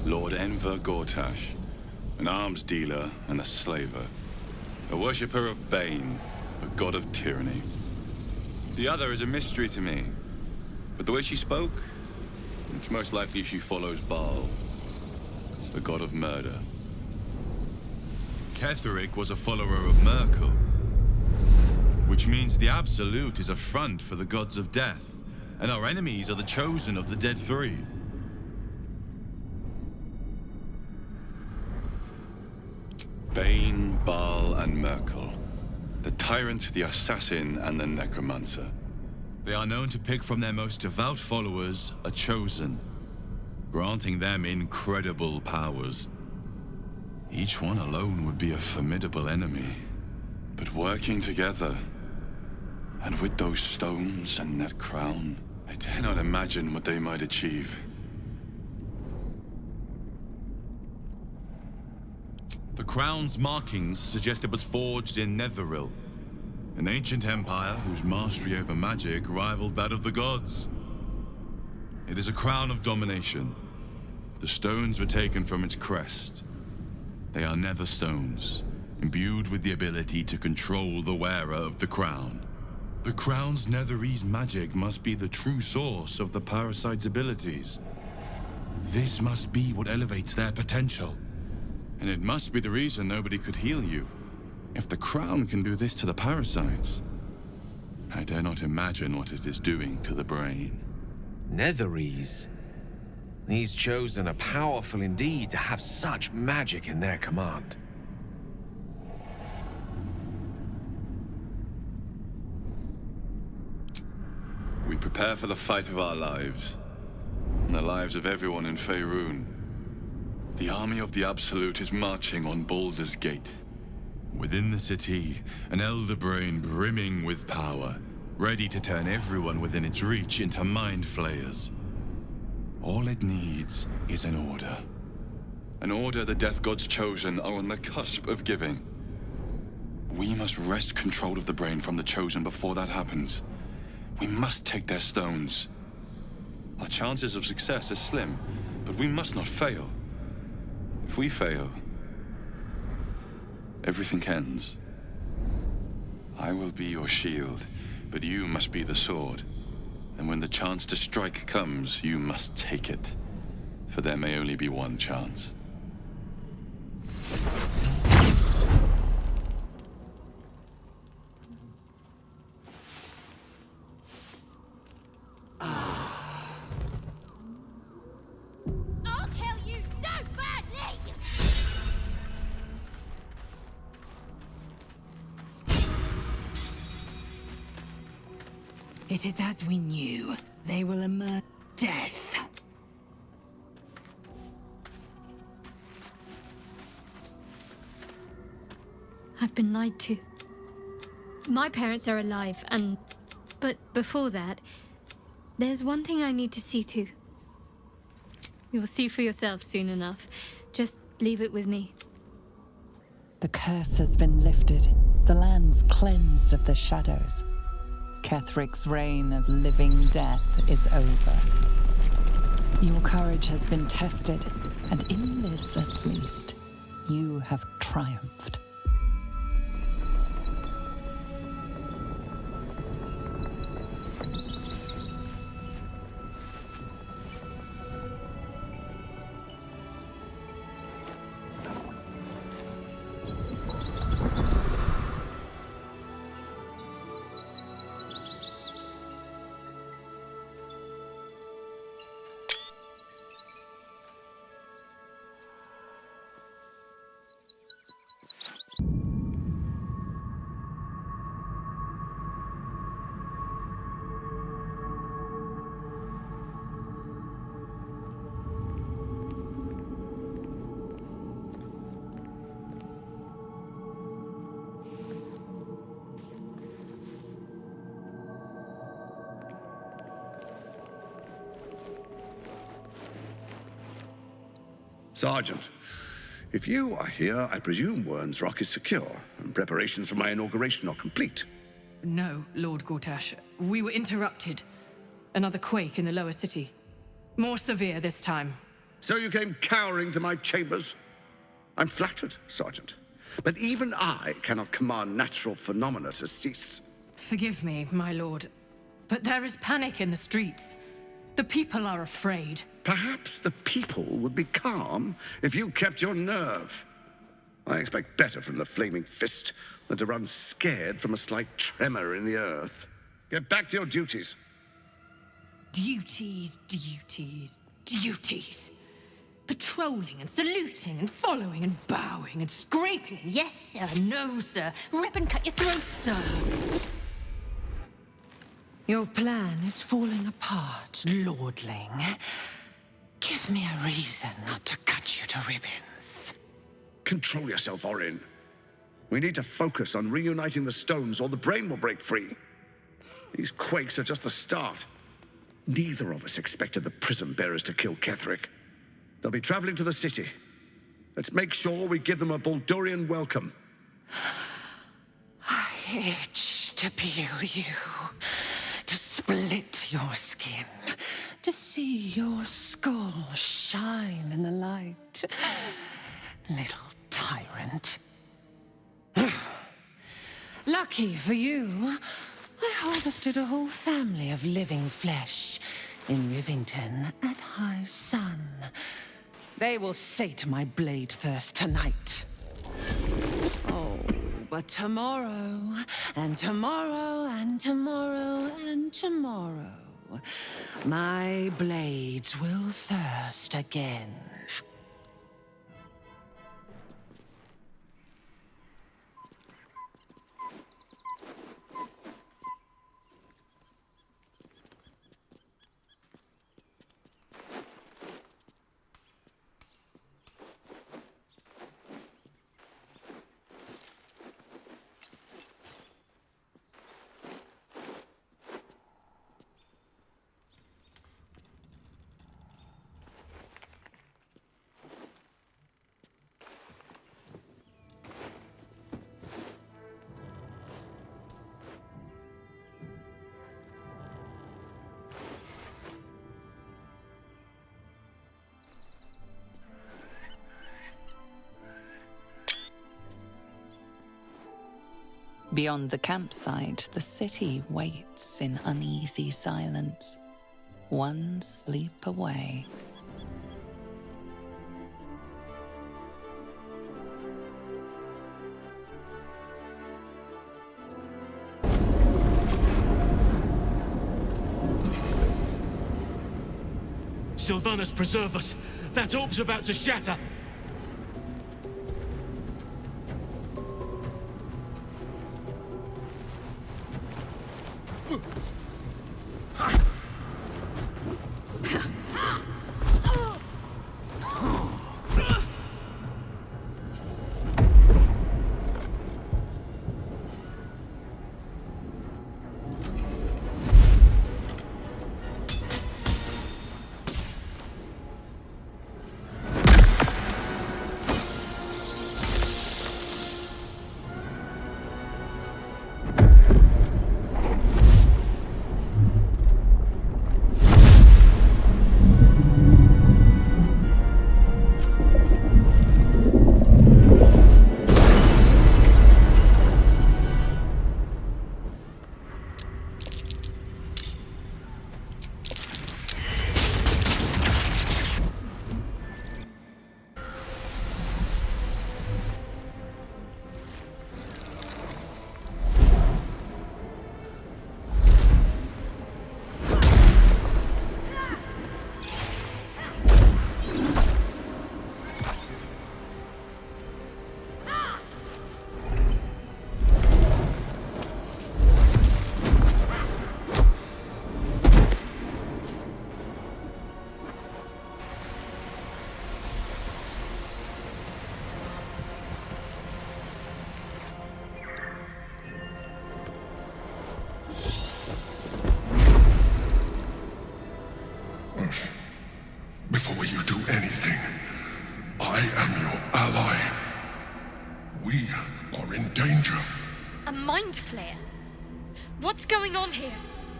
Lord Enver Gortash, an arms dealer and a slaver, a worshipper of Bane, the god of tyranny. The other is a mystery to me, but the way she spoke, it's most likely she follows Baal, the god of murder. Ketheric was a follower of Merkel, which means the Absolute is a front for the gods of death, and our enemies are the chosen of the Dead Three. Bane, Baal, and Merkel. The tyrant, the assassin, and the necromancer. They are known to pick from their most devout followers a chosen, granting them incredible powers. Each one alone would be a formidable enemy. But working together, and with those stones and that crown, I dare not imagine what they might achieve. The crown's markings suggest it was forged in Netheril, an ancient empire whose mastery over magic rivaled that of the gods. It is a crown of domination. The stones were taken from its crest. They are nether stones, imbued with the ability to control the wearer of the crown. The crown's Netherese magic must be the true source of the parasite's abilities. This must be what elevates their potential. And it must be the reason nobody could heal you. If the crown can do this to the parasites, I dare not imagine what it is doing to the brain. Netherese. These chosen are powerful indeed to have such magic in their command. We prepare for the fight of our lives, and the lives of everyone in Faerun. The army of the Absolute is marching on Baldur's Gate. Within the city, an elder brain brimming with power, ready to turn everyone within its reach into mind flayers. All it needs is an order. An order the Death God's chosen are on the cusp of giving. We must wrest control of the brain from the chosen before that happens. We must take their stones. Our chances of success are slim, but we must not fail. If we fail, everything ends. I will be your shield, but you must be the sword. And when the chance to strike comes, you must take it. For there may only be one chance. I'll kill you so badly! It is as we knew. They will emerge death. I've been lied to. My parents are alive, but before that, there's one thing I need to see to. You'll see for yourself soon enough. Just leave it with me. The curse has been lifted. The land's cleansed of the shadows. Kethric's reign of living death is over. Your courage has been tested, and in this at least, you have triumphed. Sergeant, if you are here, I presume Wern's Rock is secure, and preparations for my inauguration are complete. No, Lord Gortash. We were interrupted. Another quake in the lower city. More severe this time. So you came cowering to my chambers? I'm flattered, Sergeant. But even I cannot command natural phenomena to cease. Forgive me, my lord, but there is panic in the streets. The people are afraid. Perhaps the people would be calm if you kept your nerve. I expect better from the flaming fist than to run scared from a slight tremor in the earth. Get back to your duties. Duties, duties, duties. Patrolling and saluting and following and bowing and scraping. Yes, sir. No, sir. Rip and cut your throat, sir. Your plan is falling apart, lordling. Give me a reason not to cut you to ribbons. Control yourself, Orin. We need to focus on reuniting the stones or the brain will break free. These quakes are just the start. Neither of us expected the prison bearers to kill Ketheric. They'll be traveling to the city. Let's make sure we give them a Baldurian welcome. I itch to peel you, to split your skin, to see your skull shine in the light. Little tyrant. Lucky for you, I harvested a whole family of living flesh in Rivington at high sun. They will sate my blade thirst tonight. Oh, but tomorrow, and tomorrow, and tomorrow, and tomorrow, my blades will thirst again. Beyond the campsite, the city waits in uneasy silence, one sleep away. Sylvanas, preserve us! That orb's about to shatter! Before you do anything, I am your ally. We are in danger. A mind flare? What's going on here?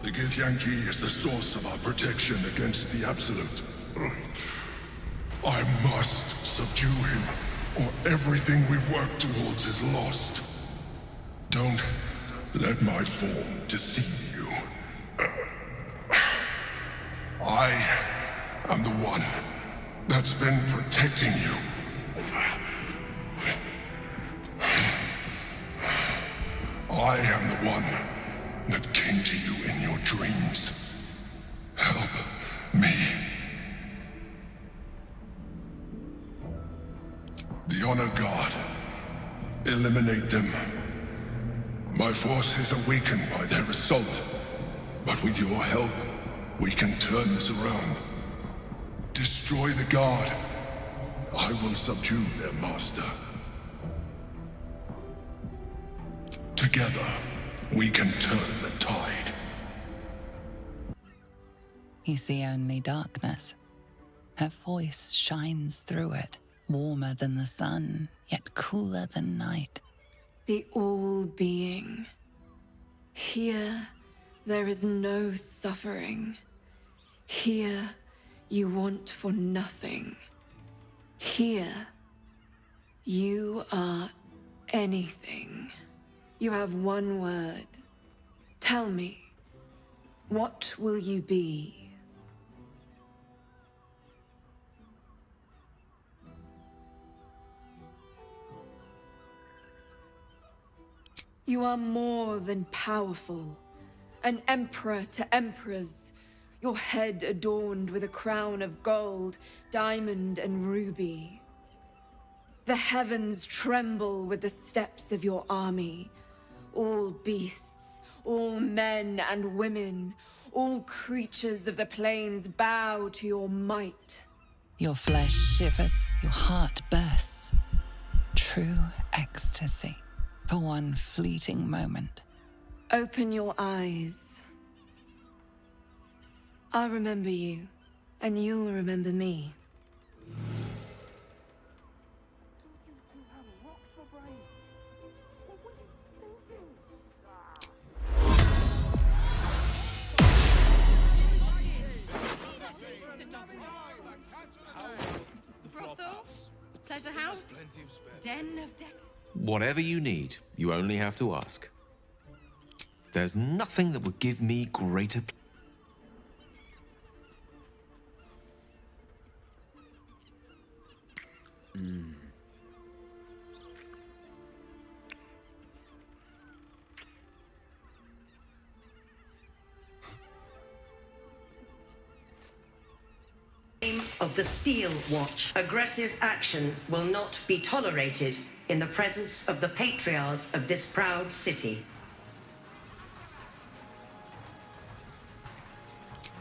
The Githyanki is the source of our protection against the Absolute. I must subdue him, or everything we've worked towards is lost. Don't let my form deceive you. I am the one that's been protecting you. I am the one that came to you in your dreams. Help me. The Honor God. Eliminate them. My force is awakened by their assault, but with your help, we can turn this around. Destroy the Guard. I will subdue their master. Together, we can turn the tide. You see only darkness. Her voice shines through it, warmer than the sun, yet cooler than night. The All-Being. Here, there is no suffering. Here, you want for nothing. Here, you are anything. You have one word. Tell me, what will you be? You are more than powerful. An emperor to emperors. Your head adorned with a crown of gold, diamond, and ruby. The heavens tremble with the steps of your army. All beasts, all men and women, all creatures of the plains bow to your might. Your flesh shivers, your heart bursts. True ecstasy for one fleeting moment. Open your eyes. I'll remember you, and you'll remember me. Brothel? Pleasure house? Den of Whatever you need, you only have to ask. There's nothing that would give me greater of the Steel Watch. Aggressive action will not be tolerated in the presence of the patriarchs of this proud city.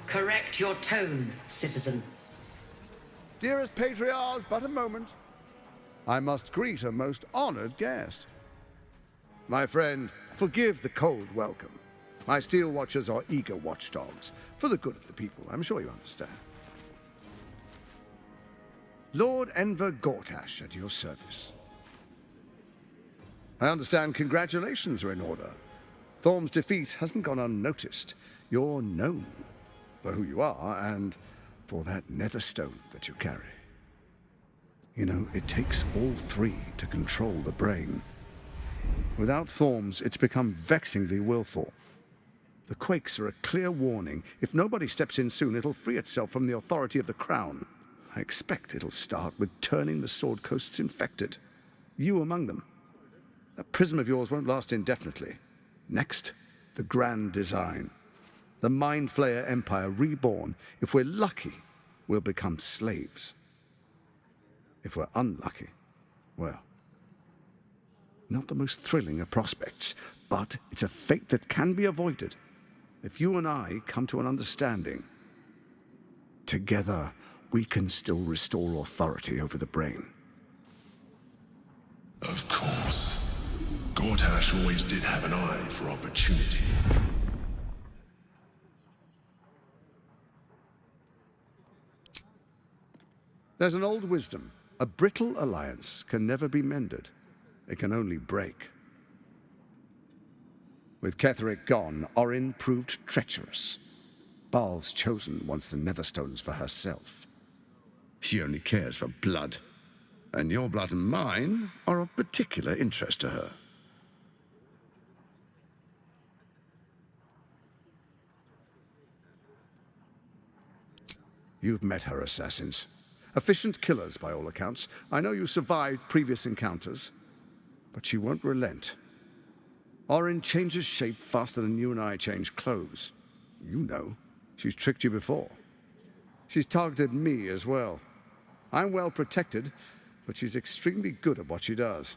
Correct your tone, citizen. Dearest patriarchs, but a moment. I must greet a most honored guest. My friend, forgive the cold welcome. My Steel Watchers are eager watchdogs, for the good of the people, I'm sure you understand. Lord Enver Gortash at your service. I understand congratulations are in order. Thorm's defeat hasn't gone unnoticed. You're known for who you are and for that nether stone that you carry. You know, it takes all three to control the brain. Without Thorm's, it's become vexingly willful. The quakes are a clear warning. If nobody steps in soon, it'll free itself from the authority of the crown. I expect it'll start with turning the Sword Coasts infected. You among them. That prism of yours won't last indefinitely. Next, the grand design. The Mind Flayer Empire reborn. If we're lucky, we'll become slaves. If we're unlucky, well, not the most thrilling of prospects, but it's a fate that can be avoided if you and I come to an understanding. Together, we can still restore authority over the brain. Of course. Gortash always did have an eye for opportunity. There's an old wisdom. A brittle alliance can never be mended. It can only break. With Ketheric gone, Orin proved treacherous. Baal's chosen wants the Netherstones for herself. She only cares for blood. And your blood and mine are of particular interest to her. You've met her assassins. Efficient killers, by all accounts. I know you survived previous encounters, but she won't relent. Orin changes shape faster than you and I change clothes. You know, she's tricked you before. She's targeted me as well. I'm well protected, but she's extremely good at what she does.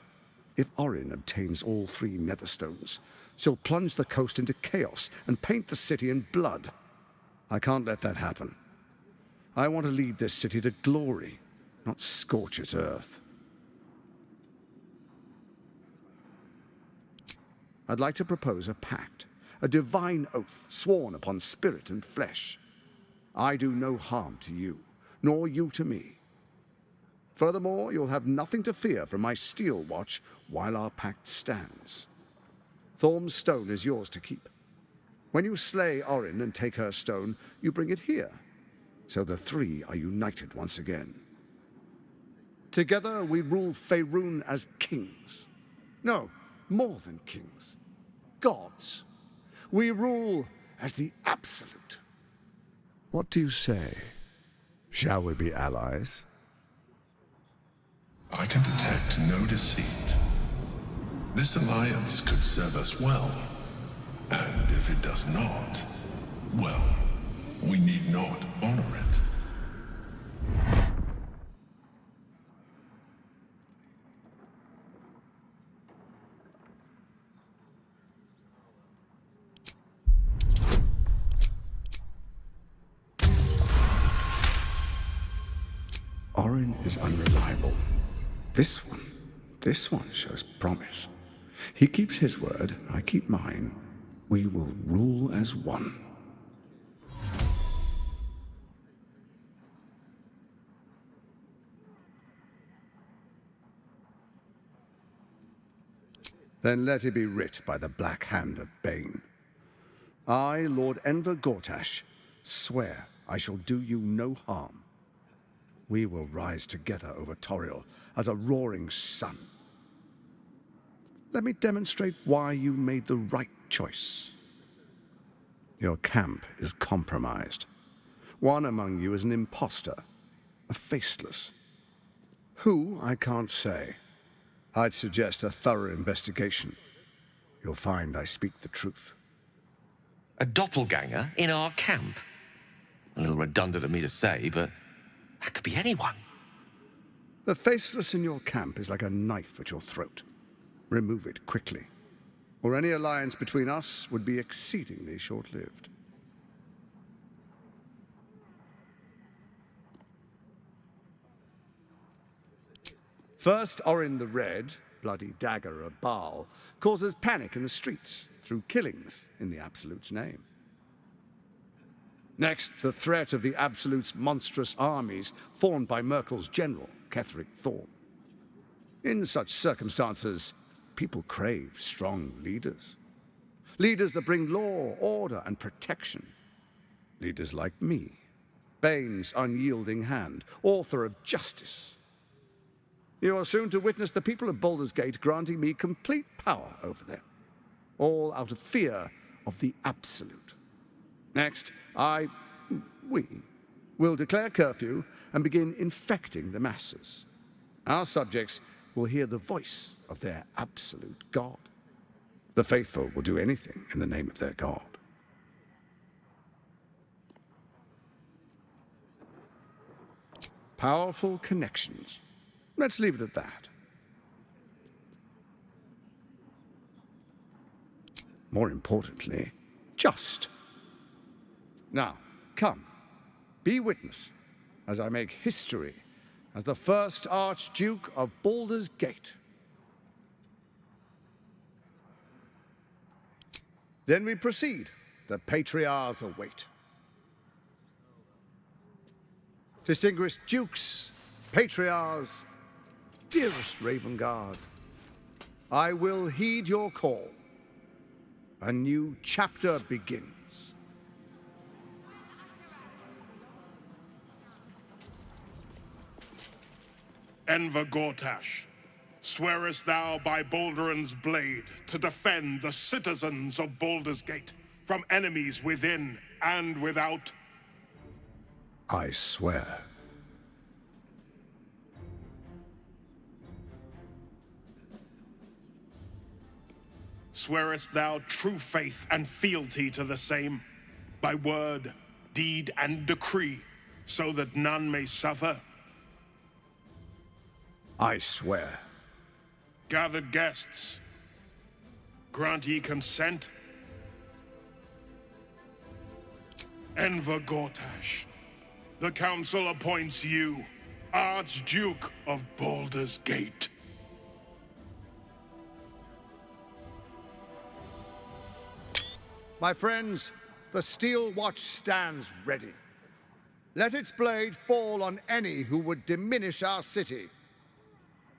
If Orin obtains all three Netherstones, she'll plunge the coast into chaos and paint the city in blood. I can't let that happen. I want to lead this city to glory, not scorch its earth. I'd like to propose a pact, a divine oath sworn upon spirit and flesh. I do no harm to you, nor you to me. Furthermore, you'll have nothing to fear from my Steel Watch while our pact stands. Thorm's stone is yours to keep. When you slay Orin and take her stone, you bring it here, so the three are united once again. Together we rule Faerun as kings. No, more than kings. Gods. We rule as the Absolute. What do you say? Shall we be allies? I can detect no deceit. This alliance could serve us well. And if it does not, well, we need not honor it. Orin is unreliable. This one shows promise. He keeps his word, I keep mine. We will rule as one. Then let it be writ by the black hand of Bane. I, Lord Enver Gortash, swear I shall do you no harm. We will rise together over Toriel as a roaring sun. Let me demonstrate why you made the right choice. Your camp is compromised. One among you is an imposter, a faceless. Who, I can't say. I'd suggest a thorough investigation. You'll find I speak the truth. A doppelganger in our camp? A little redundant of me to say, but that could be anyone. The faceless in your camp is like a knife at your throat. Remove it quickly, or any alliance between us would be exceedingly short-lived. First, Orin the Red, bloody dagger of Baal, causes panic in the streets through killings in the Absolute's name. Next, the threat of the Absolute's monstrous armies formed by Merkel's general, Ketheric Thorn. In such circumstances, people crave strong leaders. Leaders that bring law, order, and protection. Leaders like me, Bane's unyielding hand, author of justice. You are soon to witness the people of Baldur's Gate granting me complete power over them, all out of fear of the Absolute. Next, we will declare curfew and begin infecting the masses. Our subjects will hear the voice of their absolute God. The faithful will do anything in the name of their God. Powerful connections. Let's leave it at that. More importantly, just. Now, come, be witness as I make history as the first Archduke of Baldur's Gate. Then we proceed. The Patriarchs await. Distinguished Dukes, Patriarchs, dearest Ravengard, I will heed your call. A new chapter begins. Enver Gortash, swearest thou by Balduran's blade to defend the citizens of Baldur's Gate from enemies within and without? I swear. Swearest thou true faith and fealty to the same, by word, deed, and decree, so that none may suffer? I swear. Gathered guests, grant ye consent? Enver Gortash, the Council appoints you Archduke of Baldur's Gate. My friends, the Steel Watch stands ready. Let its blade fall on any who would diminish our city.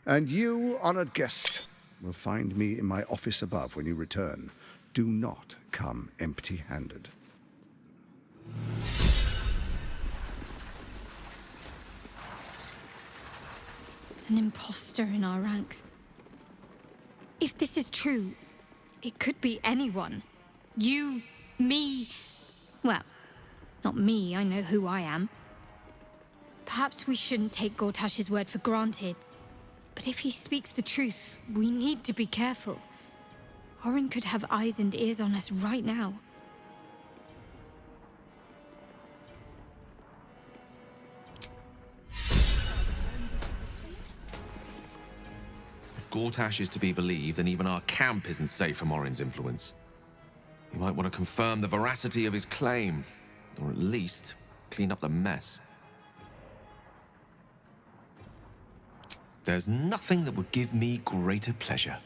And you, honored guest, will find me in my office above when you return. Do not come empty-handed. An imposter in our ranks. If this is true, it could be anyone. You, me... Well, not me, I know who I am. Perhaps we shouldn't take Gortash's word for granted. But if he speaks the truth, we need to be careful. Orin could have eyes and ears on us right now. If Gortash is to be believed, then even our camp isn't safe from Orin's influence. You might want to confirm the veracity of his claim, or at least clean up the mess. There's nothing that would give me greater pleasure.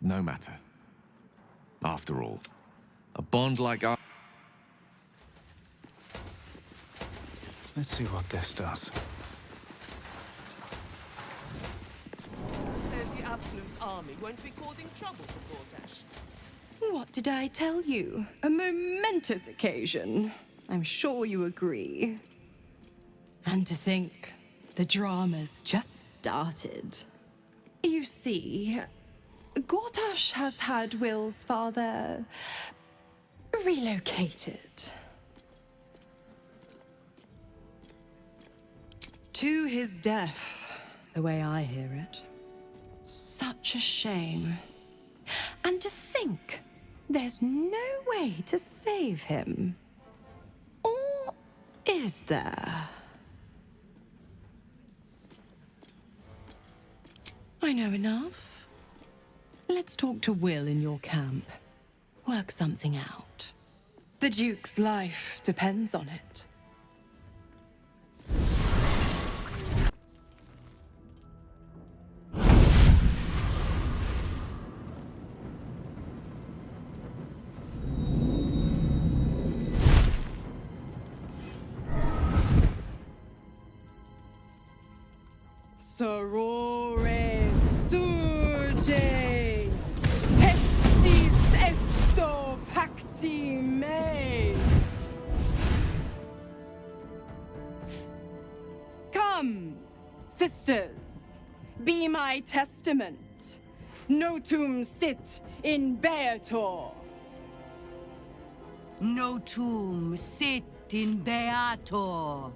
No matter. After all, a bond like ours... Let's see what this does. Says the Absolute's army won't be causing trouble for Gortash. What did I tell you? A momentous occasion. I'm sure you agree. And to think, the drama's just started. You see, Gortash has had Will's father relocated. To his death, the way I hear it. Such a shame. And to think, there's no way to save him. Or is there? I know enough. Let's talk to Will in your camp. Work something out. The Duke's life depends on it. Sorore surge, testis esto pacti me. Come, sisters, be my testament. Notum sit in beator. Notum sit in beator.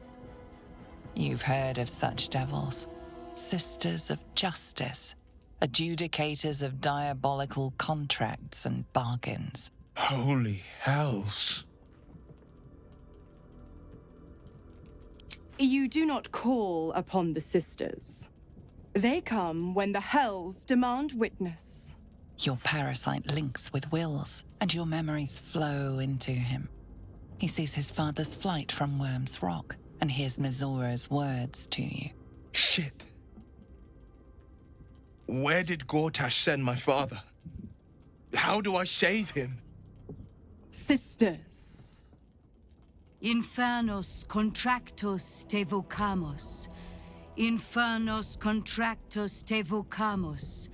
You've heard of such devils. Sisters of justice. Adjudicators of diabolical contracts and bargains. Holy hells. You do not call upon the sisters. They come when the hells demand witness. Your parasite links with Will's, and your memories flow into him. He sees his father's flight from Worm's Rock, and hears Mizora's words to you. Shit. Where did Gortash send my father? How do I save him? Sisters. Infernos contractos te vocamos. Infernos contractos te vocamos.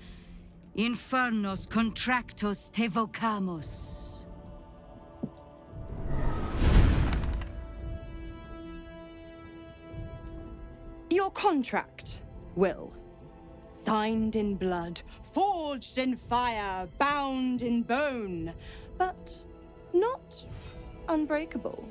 Infernos contractos te vocamos. Your contract, Will. Signed in blood, forged in fire, bound in bone, but not unbreakable.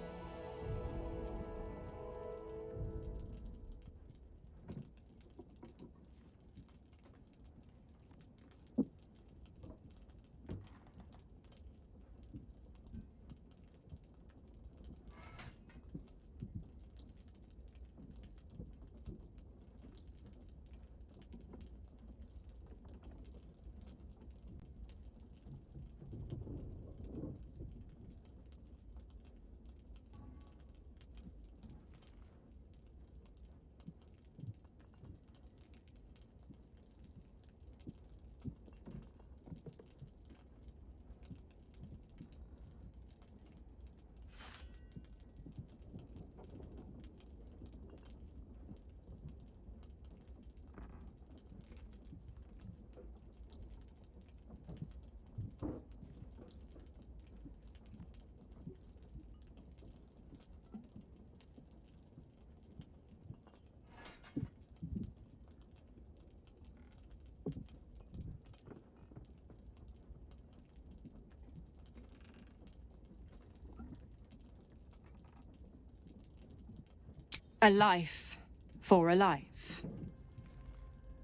A life for a life.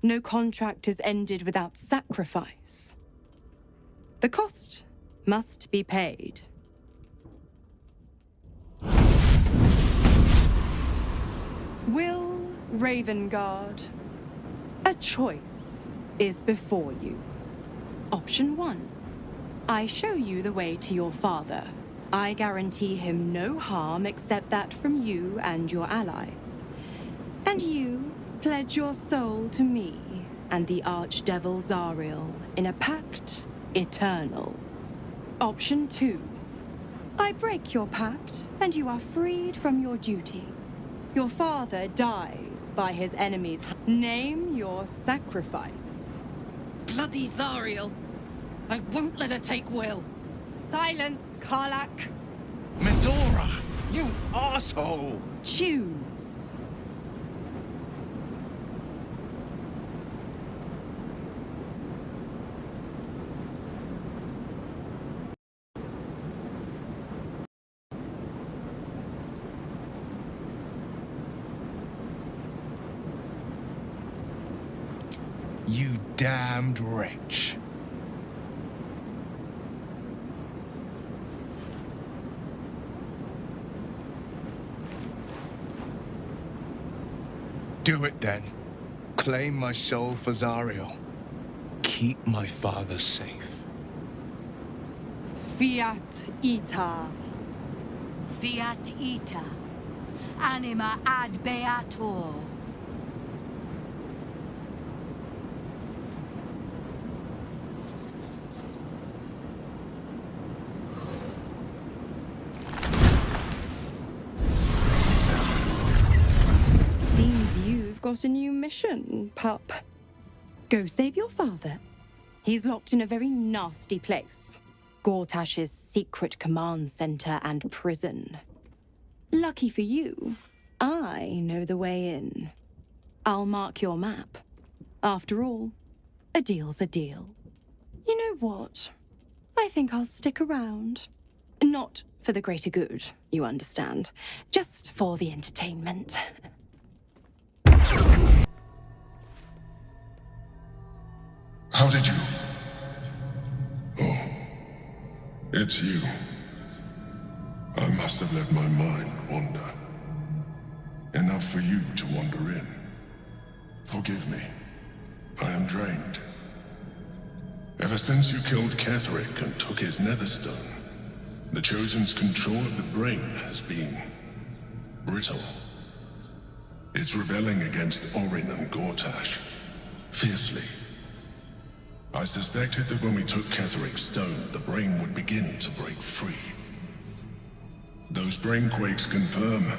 No contract is ended without sacrifice. The cost must be paid. Will Ravengard, a choice is before you. Option 1. I show you the way to your father. I guarantee him no harm except that from you and your allies. And you pledge your soul to me and the Archdevil Zariel in a pact eternal. Option 2. I break your pact and you are freed from your duty. Your father dies by his enemies. Name your sacrifice. Bloody Zariel! I won't let her take Will. Silence, Karlak. Mizora! You asshole! Choose. You damned wretch. Do it then. Claim my soul for Zariel. Keep my father safe. Fiat ita. Fiat ita. Anima ad beator. Seems you've got a new mission, pup. Go save your father. He's locked in a very nasty place. Gortash's secret command center and prison. Lucky for you, I know the way in. I'll mark your map. After all, a deal's a deal. You know what? I think I'll stick around. Not for the greater good, you understand. Just for the entertainment. How did you? Oh, it's you. I must have let my mind wander. Enough for you to wander in. Forgive me. I am drained. Ever since you killed Ketherick and took his Netherstone, the Chosen's control of the brain has been brittle. It's rebelling against Orin and Gortash, fiercely. I suspected that when we took Ketherick's stone, the brain would begin to break free. Those brainquakes confirm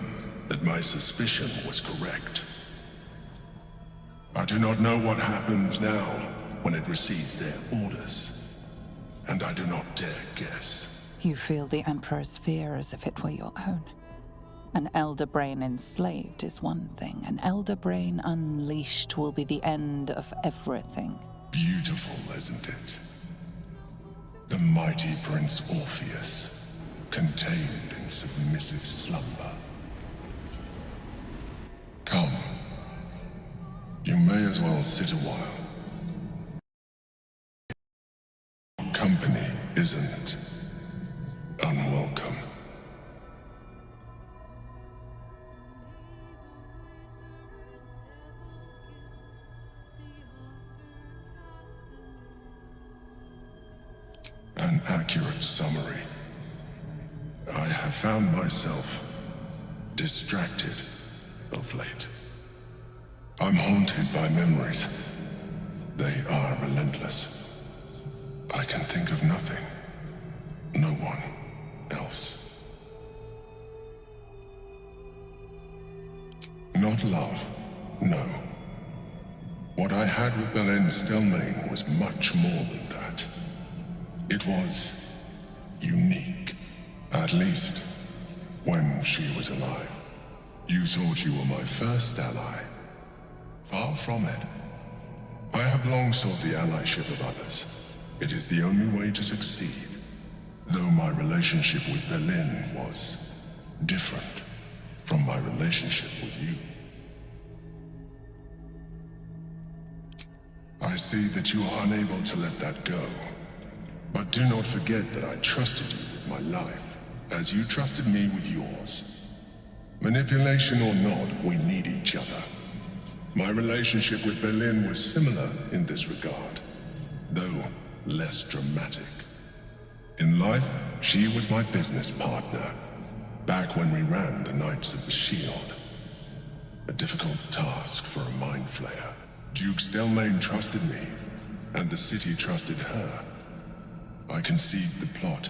that my suspicion was correct. I do not know what happens now when it receives their orders, and I do not dare guess. You feel the Emperor's fear as if it were your own. An elder brain enslaved is one thing. An elder brain unleashed will be the end of everything. Beautiful, isn't it? The mighty Prince Orpheus, contained in submissive slumber. Come. You may as well sit a while. Company isn't unwelcome. An accurate summary. I have found myself distracted of late. I'm haunted by memories. They are relentless. I can think of nothing. No one else. Not love, no. What I had with Belen Stelmane was much more than that. It was unique. At least, when she was alive. You thought you were my first ally. Far from it. I have long sought the allyship of others. It is the only way to succeed. Though my relationship with Berlin was different from my relationship with you. I see that you are unable to let that go. But do not forget that I trusted you with my life, as you trusted me with yours. Manipulation or not, we need each other. My relationship with Berlin was similar in this regard, though less dramatic. In life, she was my business partner, back when we ran the Knights of the Shield. A difficult task for a mind flayer. Duke Stelmane trusted me, and the city trusted her. I conceived the plot,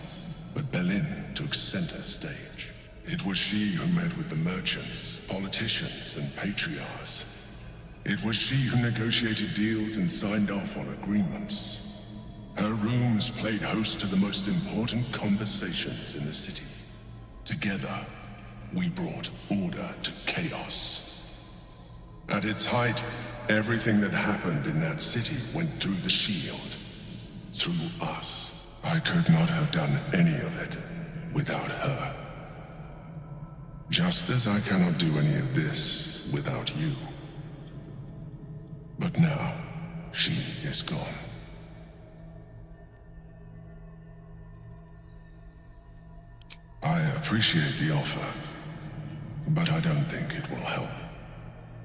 but Berlin took center stage. It was she who met with the merchants, politicians, and patriarchs. It was she who negotiated deals and signed off on agreements. Her rooms played host to the most important conversations in the city. Together, we brought order to chaos. At its height, everything that happened in that city went through the shield. Through us. I could not have done any of it without her. Just as I cannot do any of this without you. But now, she is gone. I appreciate the offer, but I don't think it will help.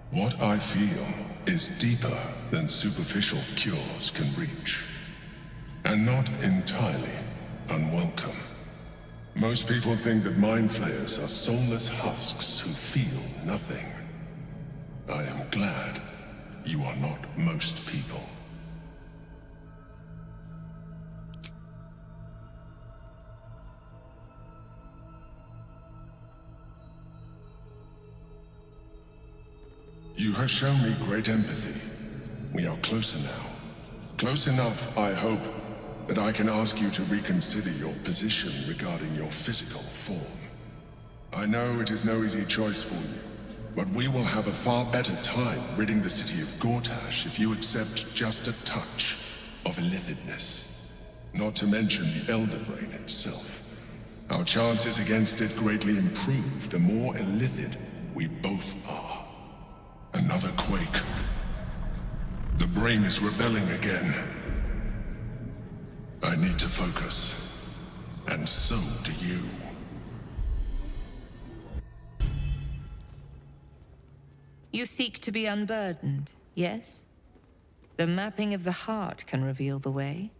What I feel is deeper than superficial cures can reach. And not entirely unwelcome. Most people think that mind flayers are soulless husks who feel nothing. I am glad you are not most people. You have shown me great empathy. We are closer now. Close enough, I hope, that I can ask you to reconsider your position regarding your physical form. I know it is no easy choice for you, but we will have a far better time ridding the city of Gortash if you accept just a touch of illithidness. Not to mention the Elder Brain itself. Our chances against it greatly improve the more illithid we both are. Another quake. The brain is rebelling again. I need to focus, and so do you. You seek to be unburdened, yes? The mapping of the heart can reveal the way.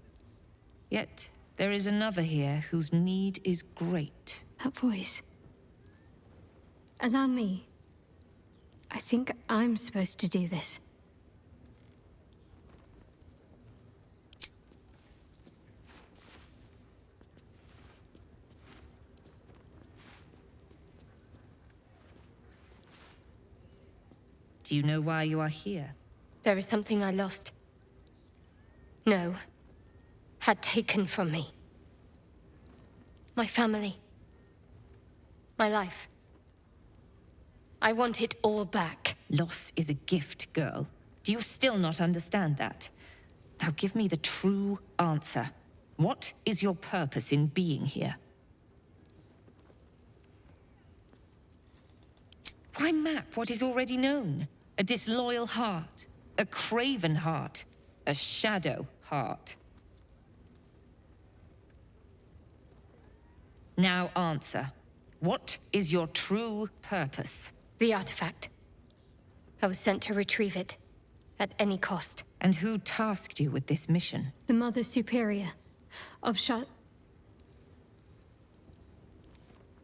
Yet, there is another here whose need is great. That voice. Allow me. I think I'm supposed to do this. Do you know why you are here? There is something I lost. No. Had taken from me. My family. My life. I want it all back. Loss is a gift, girl. Do you still not understand that? Now give me the true answer. What is your purpose in being here? Why map what is already known? A disloyal heart, a craven heart, a shadow heart. Now answer. What is your true purpose? The artifact. I was sent to retrieve it, at any cost. And who tasked you with this mission? The Mother Superior of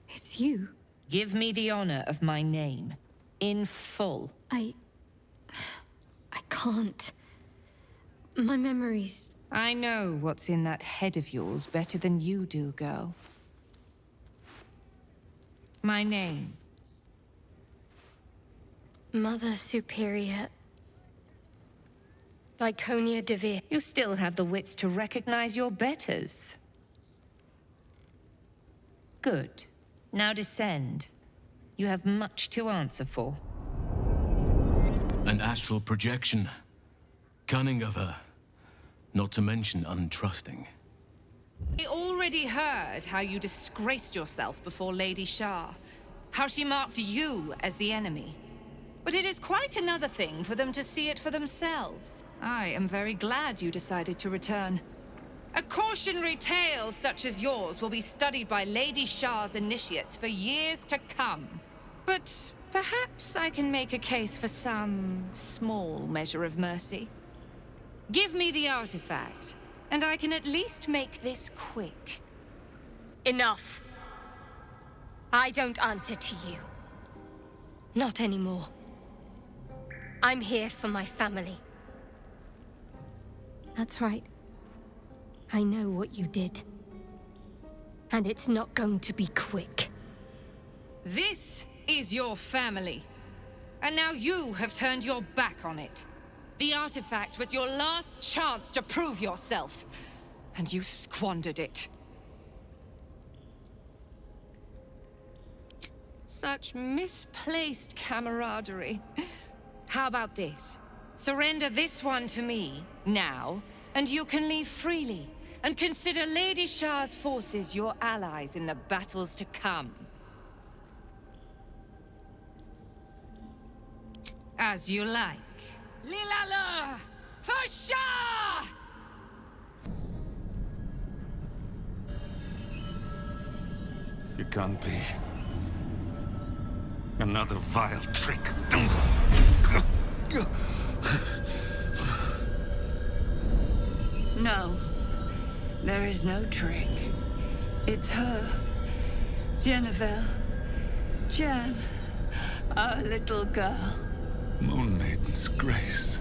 It's you. Give me the honor of my name, in full. I can't. My memories... I know what's in that head of yours better than you do, girl. My name. Mother Superior... Viconia de Veer. You still have the wits to recognize your betters. Good. Now descend. You have much to answer for. An astral projection. Cunning of her. Not to mention untrusting. I already heard how you disgraced yourself before Lady Shah. how she marked you as the enemy. But it is quite another thing for them to see it for themselves. I am very glad you decided to return. A cautionary tale such as yours will be studied by Lady Shah's initiates for years to come. But perhaps I can make a case for some small measure of mercy. Give me the artifact, and I can at least make this quick. Enough. I don't answer to you. Not anymore. I'm here for my family. That's right. I know what you did. And it's not going to be quick. This is your family. And now you have turned your back on it. The artifact was your last chance to prove yourself. And you squandered it. Such misplaced camaraderie. How about this? Surrender this one to me, now, and you can leave freely, and consider Lady Shah's forces your allies in the battles to come. As you like. Lilala! For Shah! It can't be. Another vile trick. No. There is no trick. It's her. Jennifer. Jan. Our little girl. Moon Maiden's grace.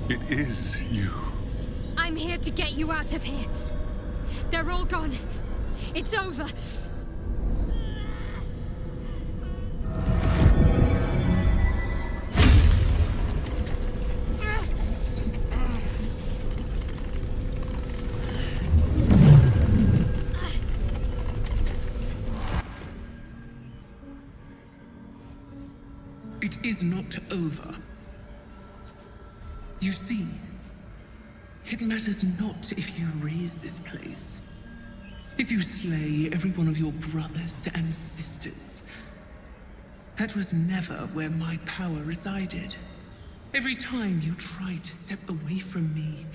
It is you. I'm here to get you out of here. They're all gone. It's over. It is not over. You see, it matters not if you raise this place. If you slay every one of your brothers and sisters. That was never where my power resided. Every time you try to step away from me,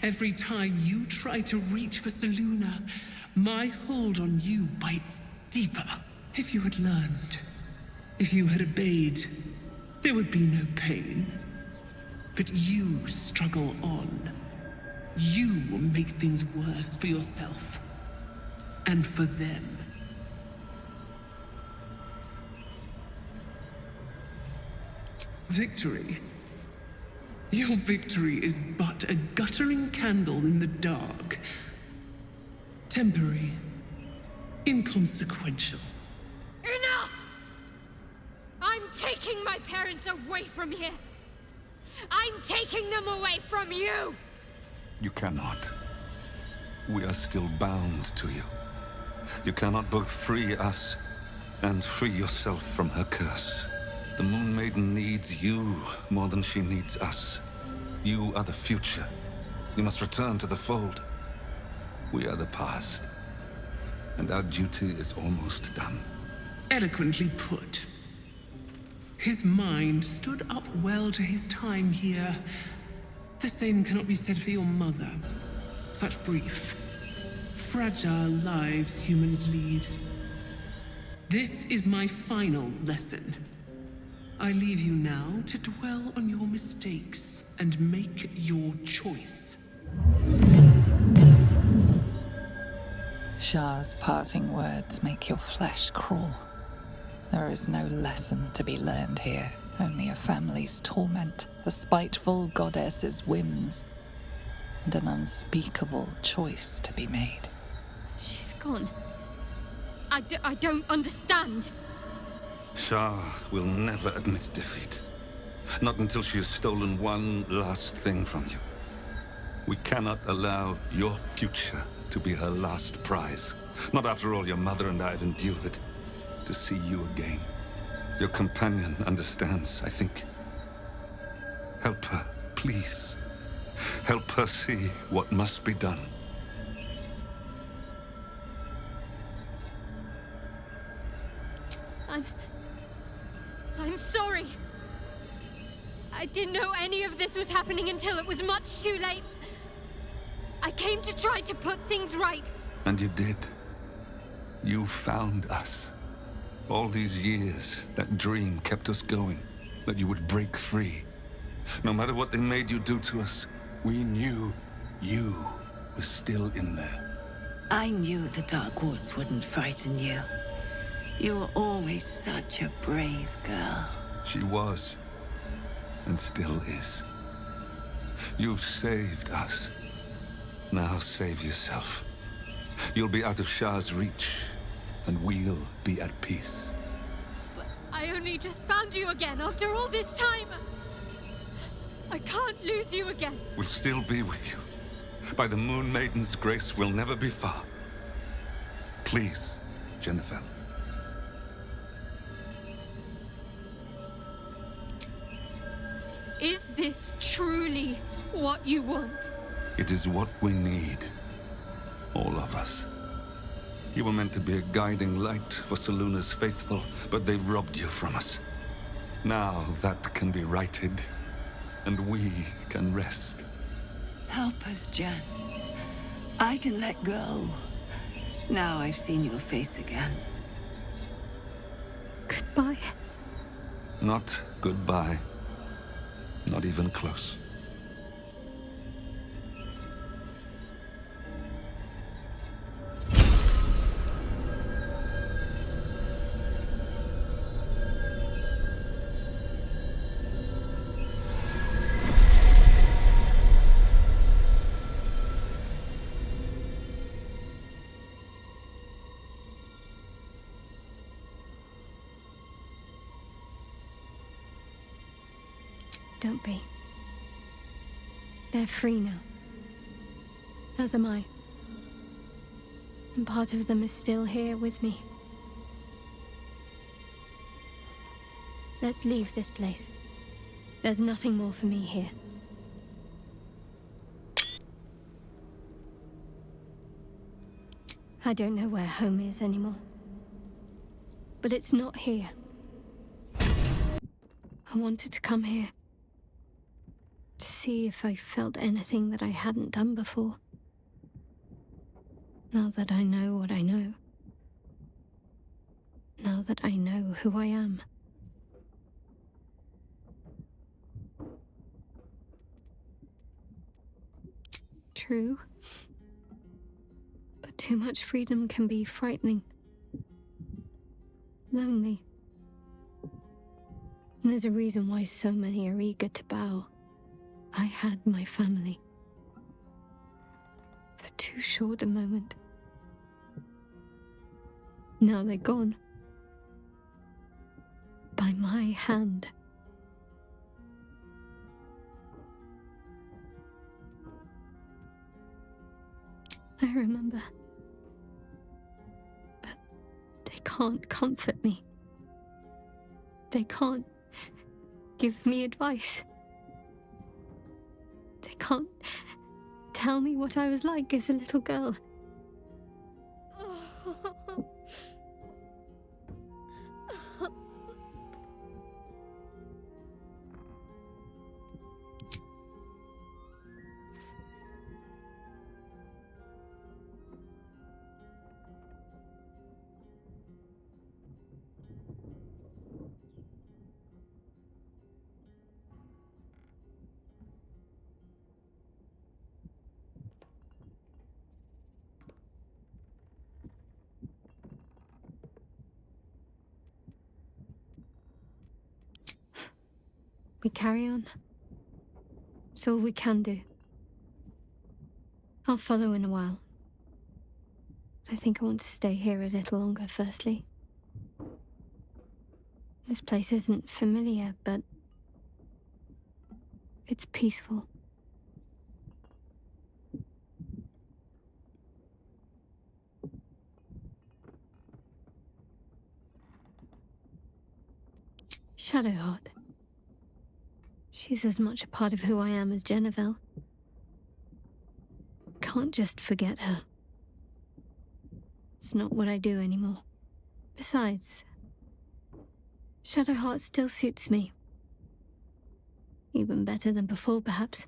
every time you try to reach for Selûne, my hold on you bites deeper. If you had learned, if you had obeyed, there would be no pain. But you struggle on. You will make things worse for yourself. And for them. Victory. Your victory is but a guttering candle in the dark. Temporary. Inconsequential. Enough! I'm taking my parents away from here. I'm taking them away from you! You cannot. We are still bound to you. You cannot both free us and free yourself from her curse. The Moon Maiden needs you more than she needs us. You are the future. You must return to the fold. We are the past. And our duty is almost done. Eloquently put. His mind stood up well to his time here. The same cannot be said for your mother. Such brief, fragile lives humans lead. This is my final lesson. I leave you now to dwell on your mistakes and make your choice. Shah's parting words make your flesh crawl. There is no lesson to be learned here, only a family's torment, a spiteful goddess's whims, and an unspeakable choice to be made. She's gone. I don't understand. Shah will never admit defeat. Not until she has stolen one last thing from you. We cannot allow your future to be her last prize. Not after all your mother and I have endured. To see you again. Your companion understands, I think. Help her, please. Help her see what must be done. I'm sorry. I didn't know any of this was happening until it was much too late. I came to try to put things right. And you did. You found us. All these years, that dream kept us going, that you would break free. No matter what they made you do to us, we knew you were still in there. I knew the Dark Woods wouldn't frighten you. You were always such a brave girl. She was, and still is. You've saved us. Now save yourself. You'll be out of Shah's reach, and we'll be at peace. I only just found you again after all this time. I can't lose you again. We'll still be with you. By the Moon Maiden's grace, we'll never be far. Please, Jennifer. Is this truly what you want? It is what we need. All of us. You were meant to be a guiding light for Seluna's faithful, but they robbed you from us. Now that can be righted, and we can rest. Help us, Jen. I can let go. Now I've seen your face again. Goodbye. Not goodbye. Not even close. Don't be. They're free now. As am I. And part of them is still here with me. Let's leave this place. There's nothing more for me here. I don't know where home is anymore. But it's not here. I wanted to come here. To see if I felt anything that I hadn't done before. Now that I know what I know. Now that I know who I am. True. But too much freedom can be frightening. Lonely. And there's a reason why so many are eager to bow. I had my family. For too short a moment. Now they're gone. By my hand. I remember. But they can't comfort me. They can't give me advice. They can't tell me what I was like as a little girl. We carry on. It's all we can do. I'll follow in a while. I think I want to stay here a little longer, firstly. This place isn't familiar, but it's peaceful. Shadowheart. She's as much a part of who I am as Jennifer. Can't just forget her. It's not what I do anymore. Besides, Shadowheart still suits me. Even better than before, perhaps.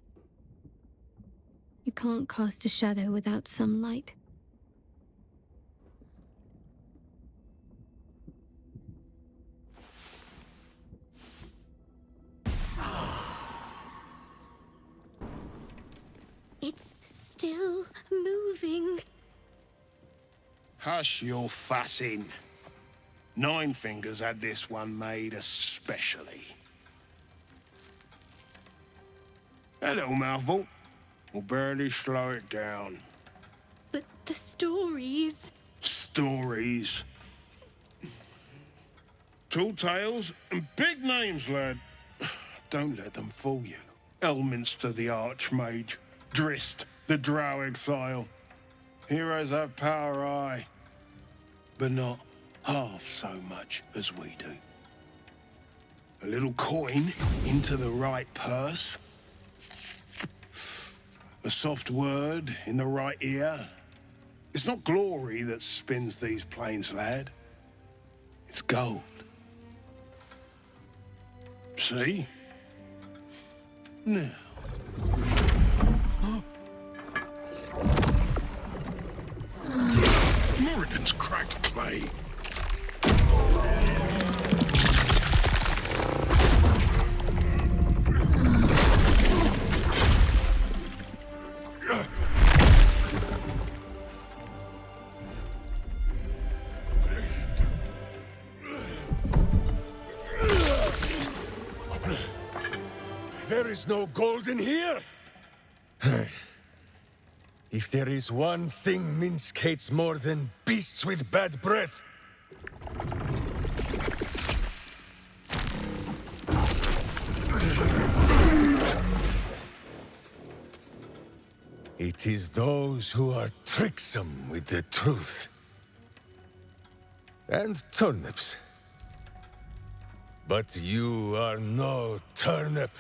You can't cast a shadow without some light. It's still moving. Hush your fussing. Nine Fingers had this one made especially. That little mouthful will barely slow it down. But the stories... Stories. Tall tales and big names, lad. Don't let them fool you. Elminster the Archmage. Drist the Drow Exile. Heroes have power, aye. But not half so much as we do. A little coin into the right purse. A soft word in the right ear. It's not glory that spins these plains, lad. It's gold. See? Now. Moradin's cracked clay. There is no gold in here! If there is one thing Minsk hates more than beasts with bad breath, it is those who are tricksome with the truth. And turnips. But you are no turnip.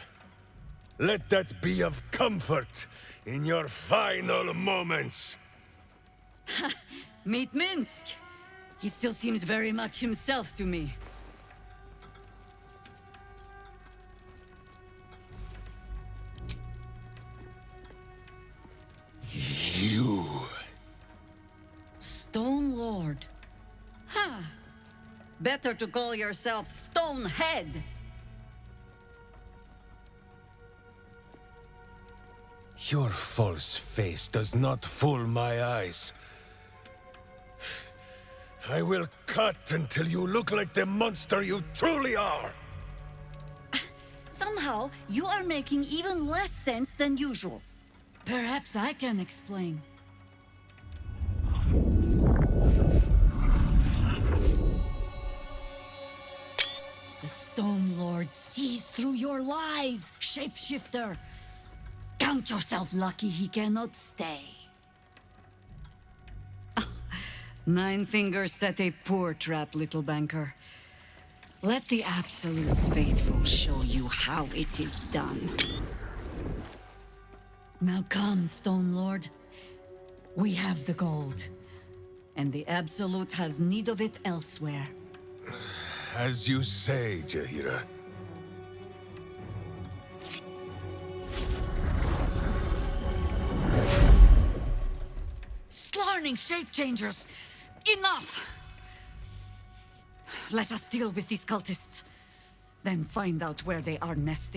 Let that be of comfort in your final moments. Meet Minsk. He still seems very much himself to me. You. Stone Lord. Huh. Better to call yourself Stonehead. Your false face does not fool my eyes. I will cut until you look like the monster you truly are. Somehow, you are making even less sense than usual. Perhaps I can explain. The Stone Lord sees through your lies, shapeshifter. Count yourself lucky he cannot stay. Nine Fingers set a poor trap, little banker. Let the Absolute's faithful show you how it is done. Now come, Stone Lord. We have the gold, and the Absolute has need of it elsewhere. As you say, Jaheira. Slarning shape-changers! Enough! Let us deal with these cultists, then find out where they are nesting.